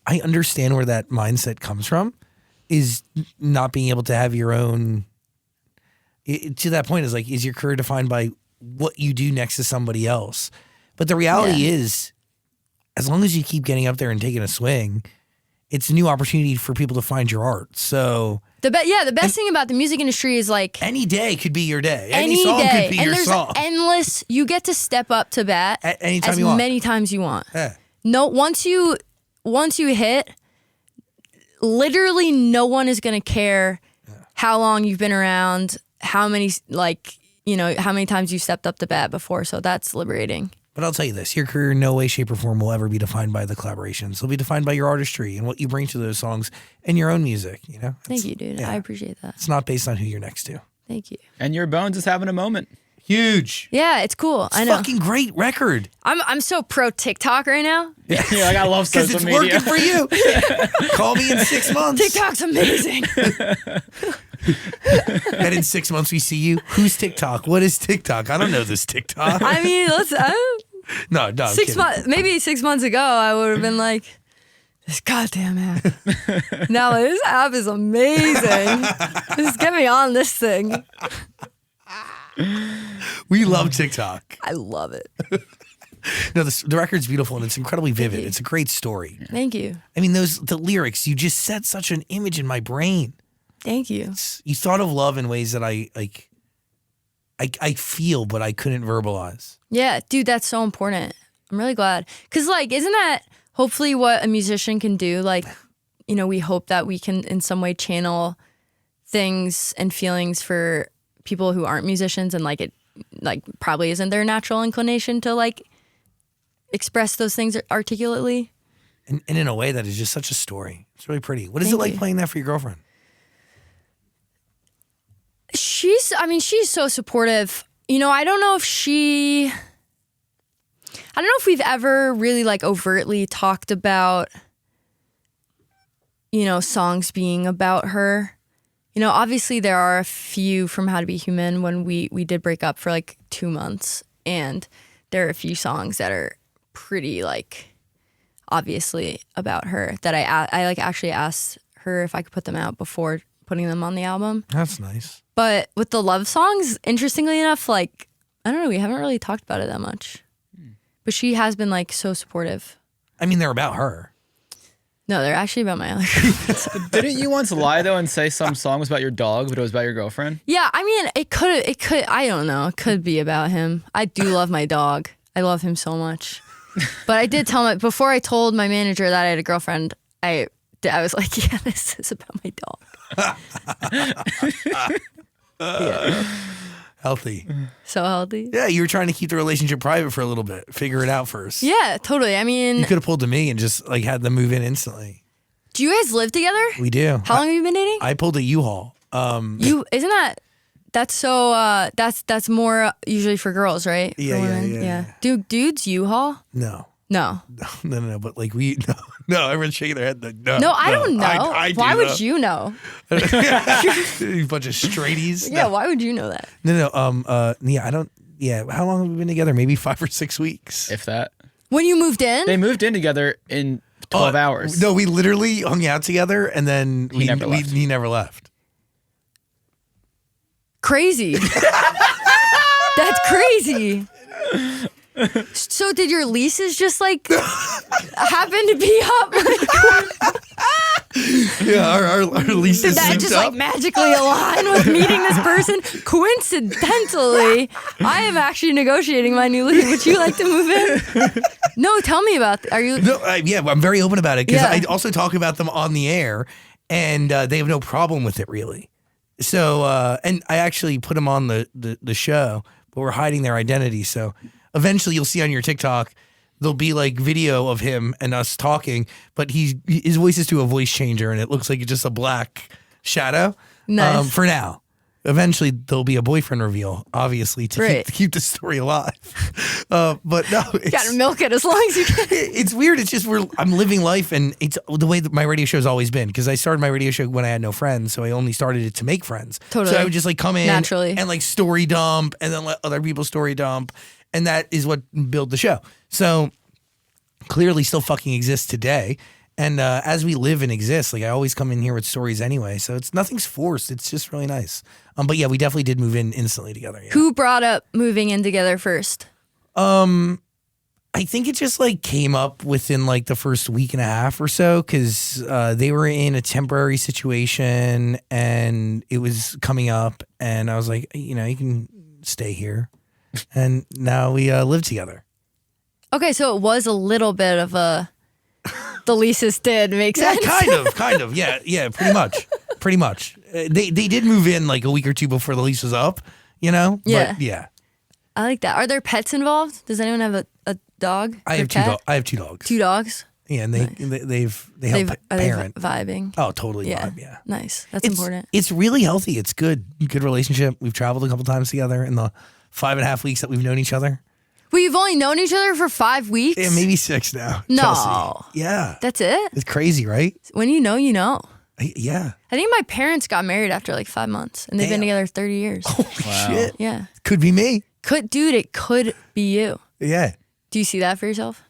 Speaker 1: I understand where that mindset comes from. Is not being able to have your own, to that point is like, is your career defined by what you do next to somebody else? But the reality is, as long as you keep getting up there and taking a swing, it's a new opportunity for people to find your art. So
Speaker 2: the best thing about the music industry is like
Speaker 1: any day could be your day. Any song could be your song.
Speaker 2: Endless. You get to step up to bat
Speaker 1: anytime you want.
Speaker 2: many times you want.
Speaker 1: Yeah.
Speaker 2: No, once you hit, literally no one is going to care how long you've been around, how many times you stepped up to bat before. So that's liberating.
Speaker 1: But I'll tell you this, your career in no way, shape, or form will ever be defined by the collaborations. It'll be defined by your artistry and what you bring to those songs and your own music,
Speaker 2: Thank you, dude. I appreciate that.
Speaker 1: It's not based on who you're next to.
Speaker 2: Thank you.
Speaker 3: And Your Bones is having a moment.
Speaker 1: Huge.
Speaker 2: Yeah, it's cool. I know.
Speaker 1: Fucking great record.
Speaker 2: I'm so pro TikTok right now.
Speaker 3: Yeah, like I love social media.
Speaker 1: Because it's working for you. Call me in 6 months.
Speaker 2: TikTok's amazing.
Speaker 1: And in 6 months we see you. Who's TikTok? What is TikTok? I don't know this TikTok.
Speaker 2: I mean,
Speaker 1: No, I'm
Speaker 2: 6 months. Maybe 6 months ago, I would have been like, this goddamn app. Now this app is amazing. Just get me on this thing.
Speaker 1: We love TikTok.
Speaker 2: I love it.
Speaker 1: No, the record's beautiful and it's incredibly vivid. It's a great story.
Speaker 2: Thank you.
Speaker 1: I mean, the lyrics, you just set such an image in my brain.
Speaker 2: Thank you.
Speaker 1: You thought of love in ways that I feel, but I couldn't verbalize.
Speaker 2: Yeah, dude, that's so important. I'm really glad. Because, like, isn't that hopefully what a musician can do? Like, we hope that we can in some way channel things and feelings for people who aren't musicians, and it probably isn't their natural inclination to express those things articulately.
Speaker 1: And in a way that is just such a story. It's really pretty. What is it like playing that for your girlfriend?
Speaker 2: She's so supportive. I don't know if we've ever really overtly talked about, songs being about her. obviously there are a few from How to Be Human when we did break up for like 2 months, and there are a few songs that are pretty like obviously about her that I like actually asked her if I could put them out before putting them on the album.
Speaker 1: That's nice.
Speaker 2: But with the love songs, interestingly enough, like I don't know, we haven't really talked about it that much. But she has been like so supportive.
Speaker 1: I mean, they're about her.
Speaker 2: No, they're actually about my other girlfriends.
Speaker 3: Didn't you once lie though and say some song was about your dog, but it was about your girlfriend?
Speaker 2: Yeah, I mean, it could, I don't know. It could be about him. I do love my dog. I love him so much. But I did tell before I told my manager that I had a girlfriend, I was like, yeah, this is about my dog. Yeah.
Speaker 1: Healthy.
Speaker 2: So healthy.
Speaker 1: Yeah, you were trying to keep the relationship private for a little bit. Figure it out first.
Speaker 2: Yeah, totally. I mean,
Speaker 1: you could have pulled to me and just like had them move in instantly.
Speaker 2: Do you guys live together?
Speaker 1: We do.
Speaker 2: How long have you been dating?
Speaker 1: I pulled a U-Haul.
Speaker 2: That's so that's more usually for girls, right?
Speaker 1: Yeah.
Speaker 2: Do dudes U-Haul?
Speaker 1: No.
Speaker 2: No.
Speaker 1: But like no, everyone's shaking their head.
Speaker 2: No, I don't know.
Speaker 1: I
Speaker 2: why
Speaker 1: do,
Speaker 2: would
Speaker 1: though.
Speaker 2: you know?
Speaker 1: A bunch of straighties.
Speaker 2: Yeah, why would you know that?
Speaker 1: No. Yeah, I don't. Yeah, how long have we been together? Maybe 5 or 6 weeks.
Speaker 3: If that.
Speaker 2: When you moved in?
Speaker 3: They moved in together in 12 hours.
Speaker 1: No, we literally hung out together, and then he never left.
Speaker 2: Crazy. That's crazy. So did your leases just like happen to be up?
Speaker 1: Yeah, our leases.
Speaker 2: Did that just
Speaker 1: up?
Speaker 2: like magically align with meeting this person? Coincidentally, I am actually negotiating my new lease. Would you like to move in? No, tell me about. Are you?
Speaker 1: No, yeah, I'm very open about it because
Speaker 2: Yeah.
Speaker 1: I also talk about them on the air, and they have no problem with it really. So, and I actually put them on the show, but we're hiding their identity. So, eventually, you'll see on your TikTok. There'll be like video of him and us talking, but his voice is to a voice changer, and it looks like it's just a black shadow.
Speaker 2: Nice.
Speaker 1: For now. Eventually, there'll be a boyfriend reveal, obviously, to keep the story alive. But no,
Speaker 2: You gotta milk it as long as you can.
Speaker 1: it's weird. It's just I'm living life, and it's the way that my radio show's always been. Because I started my radio show when I had no friends, so I only started it to make friends.
Speaker 2: Totally.
Speaker 1: So I would just like come in
Speaker 2: Naturally.
Speaker 1: and like story dump, and then let other people story dump, and that is what built the show. So clearly, still fucking exists today. And as we live and exist, like I always come in here with stories anyway, so nothing's forced. It's just really nice. But yeah, we definitely did move in instantly together. Yeah.
Speaker 2: Who brought up moving in together first?
Speaker 1: I think it just like came up within like the first week and a half or so because they were in a temporary situation and it was coming up, and I was like, you can stay here, and now we live together.
Speaker 2: Okay, so it was a little bit of the leases did make sense.
Speaker 1: Kind of. Yeah, pretty much. They did move in like a week or two before the lease was up,
Speaker 2: Yeah.
Speaker 1: But yeah.
Speaker 2: I like that. Are there pets involved? Does anyone have a dog?
Speaker 1: I have
Speaker 2: cat?
Speaker 1: I have 2 dogs.
Speaker 2: 2 dogs?
Speaker 1: Yeah, and they help
Speaker 2: Are they
Speaker 1: parent.
Speaker 2: vibing?
Speaker 1: Oh, totally
Speaker 2: Yeah.
Speaker 1: vibe, yeah.
Speaker 2: Nice. That's important.
Speaker 1: It's really healthy. It's good relationship. We've traveled a couple times together in the 5.5 weeks that we've known each other.
Speaker 2: Well, you've only known each other for 5 weeks?
Speaker 1: Yeah, maybe 6 now.
Speaker 2: No.
Speaker 1: Chelsea. Yeah.
Speaker 2: That's it?
Speaker 1: It's crazy, right?
Speaker 2: When you know, you know.
Speaker 1: Yeah.
Speaker 2: I think my parents got married after like 5 months, and they've been together 30 years.
Speaker 1: Holy shit.
Speaker 2: Yeah.
Speaker 1: Could be me.
Speaker 2: It could be you.
Speaker 1: Yeah.
Speaker 2: Do you see that for yourself?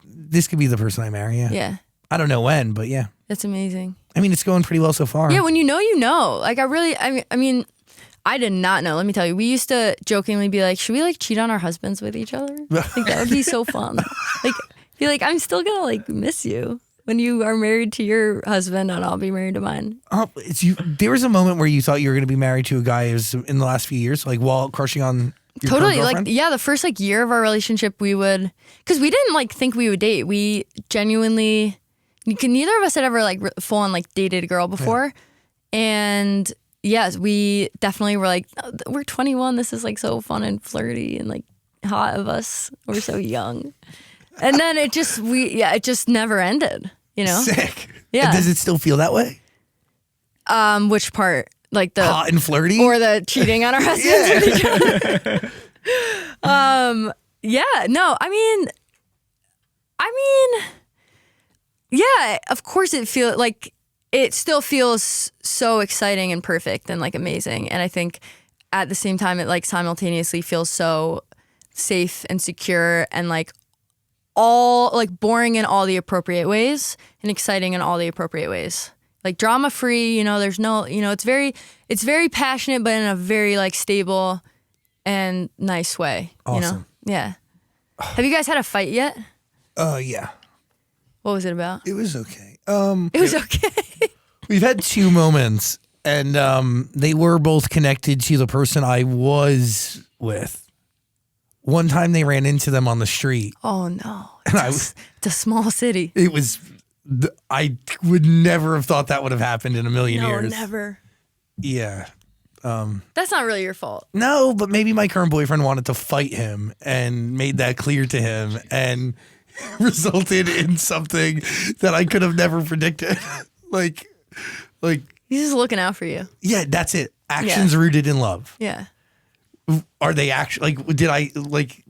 Speaker 1: This could be the person I marry, yeah.
Speaker 2: Yeah.
Speaker 1: I don't know when, but yeah.
Speaker 2: That's amazing.
Speaker 1: I mean, it's going pretty well so far.
Speaker 2: Yeah, when you know, you know. Like I mean, I did not know. Let me tell you. We used to jokingly be like, should we like cheat on our husbands with each other? Like that would be so fun. Like be like, I'm still gonna like miss you when you are married to your husband and I'll be married to mine.
Speaker 1: There was a moment where you thought you were going to be married to a guy who was in the last few years, like while crushing on your
Speaker 2: Totally.
Speaker 1: current
Speaker 2: Like,
Speaker 1: girlfriend?
Speaker 2: yeah, the first like year of our relationship, we would, because we didn't like think we would date. We genuinely, neither of us had ever like full on like dated a girl before. Yeah. And yes, we definitely were like, oh, we're 21. This is like so fun and flirty and like hot of us. We're so young. And then it just never ended,
Speaker 1: Sick.
Speaker 2: Yeah.
Speaker 1: And does it still feel that way?
Speaker 2: Which part? Like the
Speaker 1: hot and flirty?
Speaker 2: or the cheating on our husbands with each other? Yeah, no, I mean, yeah, of course it feels like it still feels so exciting and perfect and like amazing. And I think at the same time, it like simultaneously feels so safe and secure and like all like boring in all the appropriate ways and exciting in all the appropriate ways. Like drama free, you know, there's no, you know, it's very passionate, but in a very like stable and nice way.
Speaker 1: Awesome.
Speaker 2: You know? Yeah. Have you guys had a fight yet?
Speaker 1: Yeah.
Speaker 2: What was it about?
Speaker 1: It was okay.
Speaker 2: It was okay.
Speaker 1: We've had 2 moments, and they were both connected to the person I was with. One time they ran into them on the street.
Speaker 2: Oh no!
Speaker 1: And
Speaker 2: It's a small city.
Speaker 1: It was. I would never have thought that would have happened in a million
Speaker 2: No,
Speaker 1: years.
Speaker 2: never.
Speaker 1: Yeah.
Speaker 2: That's not really your fault.
Speaker 1: No, but maybe my current boyfriend wanted to fight him and made that clear to him and resulted in something that I could have never predicted. like,
Speaker 2: He's just looking out for you.
Speaker 1: yeah, that's it. Actions rooted in love.
Speaker 2: Yeah.
Speaker 1: Are they actually like? Did I like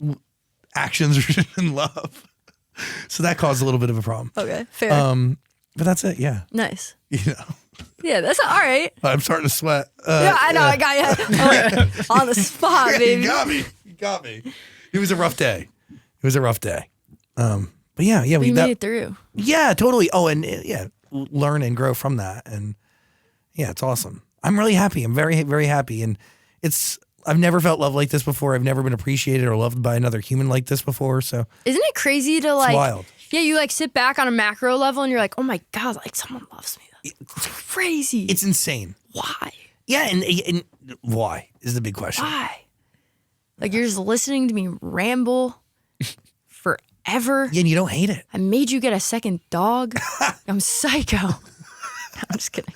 Speaker 1: actions rooted in love? So that caused a little bit of a problem.
Speaker 2: Okay. Fair.
Speaker 1: But that's it. Yeah.
Speaker 2: Nice.
Speaker 1: You know,
Speaker 2: Yeah, that's all right.
Speaker 1: I'm starting to sweat.
Speaker 2: Yeah, I know. I got you on the spot, baby.
Speaker 1: You got me. You got me. It was a rough day. But yeah,
Speaker 2: We made it through.
Speaker 1: Yeah, totally. Oh, and learn and grow from that. And yeah, it's awesome. I'm really happy. I'm very, very happy. And I've never felt love like this before. I've never been appreciated or loved by another human like this before. So
Speaker 2: Isn't it crazy to like?
Speaker 1: wild.
Speaker 2: Yeah, you like sit back on a macro level and you're like, oh my god, like someone loves me. That's crazy.
Speaker 1: It's insane.
Speaker 2: Why?
Speaker 1: Yeah, and why is the big question.
Speaker 2: Why? Like you're just listening to me ramble forever.
Speaker 1: Yeah, and you don't hate it.
Speaker 2: I made you get a second dog. I'm psycho. I'm just kidding.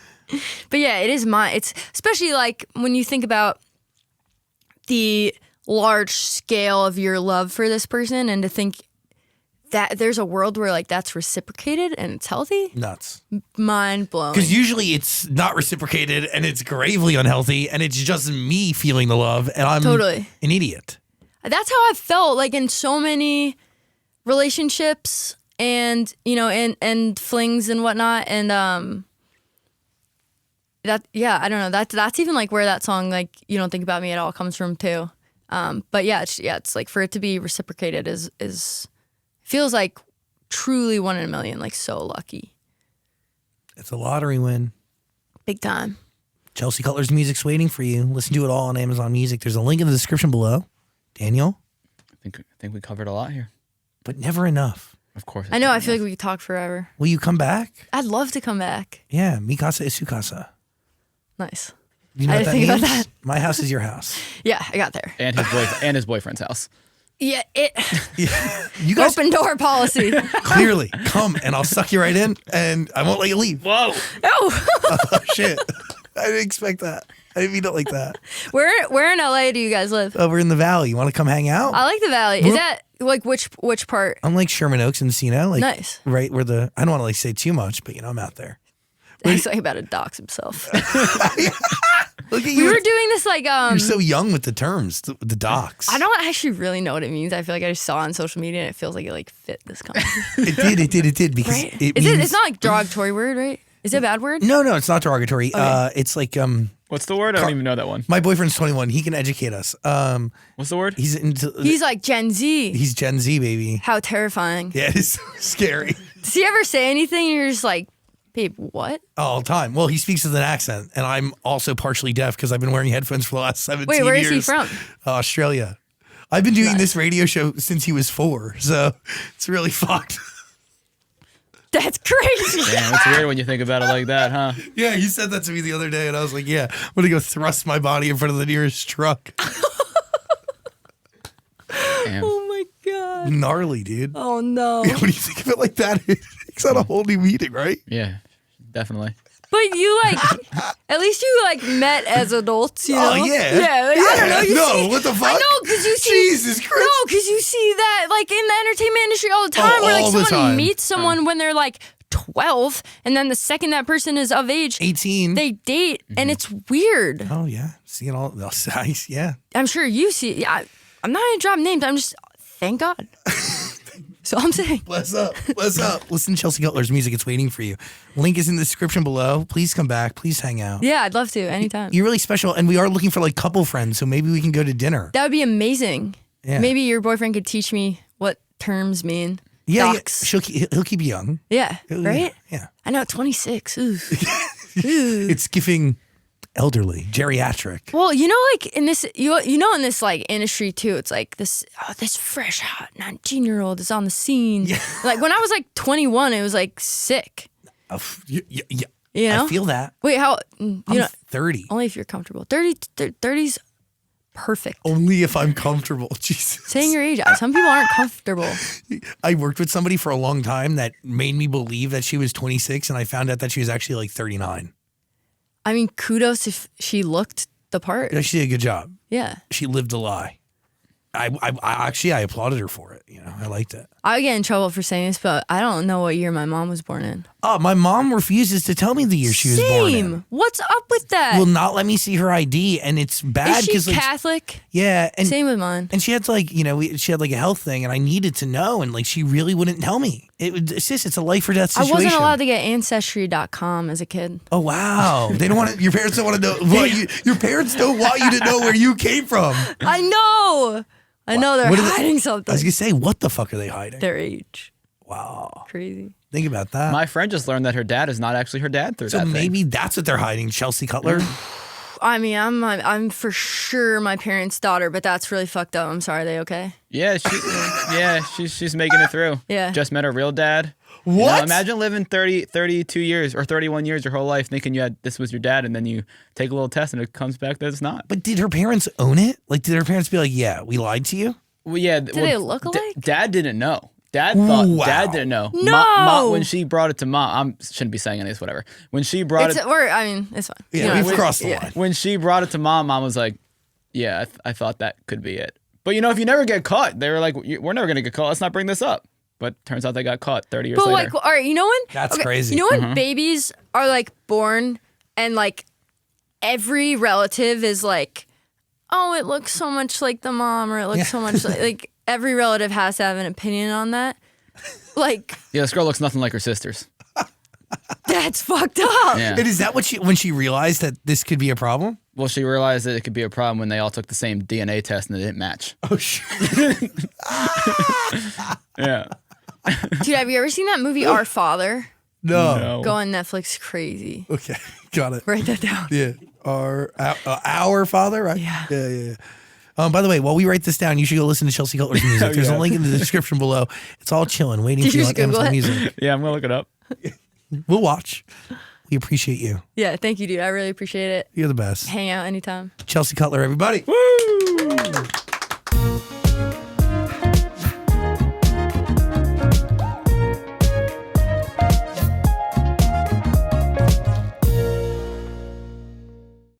Speaker 2: But yeah, it's especially like when you think about the large scale of your love for this person and to think that there's a world where like that's reciprocated and it's healthy.
Speaker 1: Nuts.
Speaker 2: Mind blowing.
Speaker 1: Because usually it's not reciprocated and it's gravely unhealthy and it's just me feeling the love and I'm
Speaker 2: Totally.
Speaker 1: an idiot.
Speaker 2: That's how I've felt like in so many relationships and, you know, and flings and whatnot. And I don't know. That's even like where that song, like, You Don't Think About Me at All comes from too. But yeah, it's like for it to be reciprocated is feels like truly 1 in a million, like so lucky.
Speaker 1: It's a lottery win.
Speaker 2: Big time.
Speaker 1: Chelsea Cutler's music's waiting for you. Listen to it all on Amazon Music. There's a link in the description below. Daniel?
Speaker 3: I think we covered a lot here.
Speaker 1: But never enough.
Speaker 3: Of course.
Speaker 2: I know. I feel like we could talk forever.
Speaker 1: Will you come back?
Speaker 2: I'd love to come back.
Speaker 1: Yeah, mi casa es su casa.
Speaker 2: Nice.
Speaker 1: You know
Speaker 2: I
Speaker 1: what that
Speaker 2: didn't think
Speaker 1: means?
Speaker 2: about that.
Speaker 1: My house is your house.
Speaker 2: Yeah, I got there.
Speaker 3: And his boyfriend's house.
Speaker 2: Yeah,
Speaker 1: You guys
Speaker 2: open door policy.
Speaker 1: clearly come and I'll suck you right in and I won't let you leave.
Speaker 3: Whoa.
Speaker 2: Oh,
Speaker 1: Oh, shit. I didn't expect that. I didn't mean it like that.
Speaker 2: where in LA do you guys live?
Speaker 1: We're in the valley. You want to come hang out?
Speaker 2: I like the valley. Is that like which part?
Speaker 1: I'm like Sherman Oaks and Encino. Like,
Speaker 2: Nice.
Speaker 1: Right where I don't want to like say too much, but you know, I'm out there.
Speaker 2: He's like about to dox himself.
Speaker 1: Look at
Speaker 2: We
Speaker 1: you.
Speaker 2: were doing this like
Speaker 1: You're so young with the terms, the docs.
Speaker 2: I don't actually really know what it means. I feel like I just saw it on social media and it feels like it like fit this conversation.
Speaker 1: It did because
Speaker 2: Right?
Speaker 1: it
Speaker 2: Is
Speaker 1: means,
Speaker 2: it's not like derogatory word, right? Is it a bad word?
Speaker 1: No, it's not derogatory. It's like
Speaker 3: What's the word? I don't even know that one.
Speaker 1: my boyfriend's 21. He can educate us.
Speaker 3: What's the word?
Speaker 2: He's like Gen Z.
Speaker 1: He's Gen Z, baby.
Speaker 2: How terrifying.
Speaker 1: Yeah, it's so scary.
Speaker 2: Does he ever say anything and you're just like, babe, what?
Speaker 1: All the time. Well, he speaks with an accent, and I'm also partially deaf because I've been wearing headphones for the last 17 years.
Speaker 2: Wait, where is he from?
Speaker 1: Australia. I've been doing this radio show since he was 4, so it's really fucked.
Speaker 2: That's crazy.
Speaker 3: Damn, it's weird when you think about it like that, huh?
Speaker 1: Yeah, he said that to me the other day, and I was like, yeah, I'm going to go thrust my body in front of the nearest truck.
Speaker 3: Damn.
Speaker 2: Oh my God.
Speaker 1: Gnarly, dude.
Speaker 2: Oh no.
Speaker 1: When you think of it like that, it's on a whole new meaning, right?
Speaker 3: Yeah, definitely.
Speaker 2: But you like, at least you like met as adults, you know?
Speaker 1: Oh, yeah.
Speaker 2: Yeah, like, I don't know. You
Speaker 1: No,
Speaker 2: see,
Speaker 1: what the fuck?
Speaker 2: I know, because you see.
Speaker 1: Jesus Christ.
Speaker 2: No, because you see that like in the entertainment industry all the time where
Speaker 1: all
Speaker 2: like
Speaker 1: the
Speaker 2: someone
Speaker 1: time.
Speaker 2: meets someone when they're like 12 and then the second that person is of age,
Speaker 1: 18.
Speaker 2: they date and it's weird.
Speaker 1: Oh, yeah. Seeing all the size, yeah.
Speaker 2: I'm sure you see. I'm not going to drop names. I'm just, thank God. So I'm saying.
Speaker 1: Bless up. Bless up. Listen to Chelsea Cutler's music. It's waiting for you. Link is in the description below. Please come back. Please hang out.
Speaker 2: Yeah, I'd love to anytime.
Speaker 1: You're really special. And we are looking for like couple friends. So maybe we can go to dinner.
Speaker 2: That would be amazing.
Speaker 1: Yeah.
Speaker 2: Maybe your boyfriend could teach me what terms mean.
Speaker 1: Yeah.
Speaker 2: Docs.
Speaker 1: He'll keep you young.
Speaker 2: Yeah. Right?
Speaker 1: Yeah.
Speaker 2: I know, 26. Ooh. Ooh.
Speaker 1: It's giving elderly, geriatric.
Speaker 2: Well, you know, like in this, you know, in this like industry too, it's like this fresh, hot 19-year-old is on the scene. Yeah. Like when I was like 21, it was like sick.
Speaker 1: Yeah.
Speaker 2: You know?
Speaker 1: I feel that.
Speaker 2: Wait, how?
Speaker 1: I'm 30.
Speaker 2: Only if you're comfortable. 30's perfect.
Speaker 1: Only if I'm comfortable. Jesus.
Speaker 2: Saying your age. Some people aren't comfortable.
Speaker 1: I worked with somebody for a long time that made me believe that she was 26, and I found out that she was actually like 39.
Speaker 2: I mean, kudos if she looked the part.
Speaker 1: Yeah, she did a good job.
Speaker 2: Yeah.
Speaker 1: She lived a lie. I applauded her for it. You know, I liked it.
Speaker 2: I would get in trouble for saying this, but I don't know what year my mom was born in.
Speaker 1: Oh, my mom refuses to tell me the year she was born in.
Speaker 2: What's up with that?
Speaker 1: Will not let me see her ID, and it's bad
Speaker 2: Is
Speaker 1: because
Speaker 2: she Catholic?
Speaker 1: Yeah, and
Speaker 2: Same with mine.
Speaker 1: And she had to like, you know, she had like a health thing, and I needed to know, and like she really wouldn't tell me. It's a life or death situation.
Speaker 2: I wasn't allowed to get Ancestry.com as a kid.
Speaker 1: Oh wow! They don't want to. Your parents don't want to know. Your parents don't want you to know where you came from.
Speaker 2: I know. I know they're hiding something.
Speaker 1: I was gonna say, what the fuck are they hiding?
Speaker 2: Their age.
Speaker 1: Wow.
Speaker 2: Crazy.
Speaker 1: Think about that.
Speaker 3: My friend just learned that her dad is not actually her dad through that thing.
Speaker 1: So maybe that's what they're hiding. Chelsea Cutler.
Speaker 2: I mean, I'm for sure my parents' daughter, but that's really fucked up. I'm sorry. Are they okay?
Speaker 3: Yeah, she's making it through.
Speaker 2: Yeah.
Speaker 3: Just met her real dad.
Speaker 1: What?
Speaker 3: You know, imagine living 32 years or 31 years your whole life thinking this was your dad, and then you take a little test and it comes back that it's not.
Speaker 1: But did her parents own it? Like, did her parents be like, yeah, we lied to you?
Speaker 3: Well, yeah.
Speaker 2: Did they look alike?
Speaker 3: Dad didn't know. Dad thought.
Speaker 1: Wow.
Speaker 3: Dad didn't know.
Speaker 2: No.
Speaker 3: When she brought it to mom, I shouldn't be saying any of this. Whatever. When she brought it,
Speaker 2: I mean, it's fine.
Speaker 1: Yeah, we've crossed the line.
Speaker 3: When she brought it to mom was like, "Yeah, I thought that could be it." But you know, if you never get caught, they were like, "We're never gonna get caught. Let's not bring this up." But turns out they got caught 30 years later.
Speaker 2: But like, all right, you know when?
Speaker 1: That's crazy.
Speaker 2: You know when babies are like born and like every relative is like, oh, it looks so much like the mom, or it looks so much like every relative has to have an opinion on that. Like,
Speaker 3: yeah, this girl looks nothing like her sisters.
Speaker 2: that's fucked up.
Speaker 3: Yeah.
Speaker 1: And is that what when she realized that this could be a problem?
Speaker 3: Well, she realized that it could be a problem when they all took the same DNA test and it didn't match.
Speaker 1: Oh shit.
Speaker 3: Yeah.
Speaker 2: Dude, have you ever seen that movie Our Father?
Speaker 1: No.
Speaker 2: Go on Netflix. Crazy.
Speaker 1: Okay, got it.
Speaker 2: Write that down.
Speaker 1: Yeah, our father, right?
Speaker 2: Yeah.
Speaker 1: Yeah. By the way, while we write this down, you should go listen to Chelsea Cutler's music. There's a link in the description below. It's all chilling, waiting for you on Amazon Music.
Speaker 3: Yeah, I'm gonna look it up.
Speaker 1: We'll watch. We appreciate you.
Speaker 2: Yeah, thank you, dude. I really appreciate it.
Speaker 1: You're the best.
Speaker 2: Hang out anytime.
Speaker 1: Chelsea Cutler, everybody.
Speaker 3: Woo!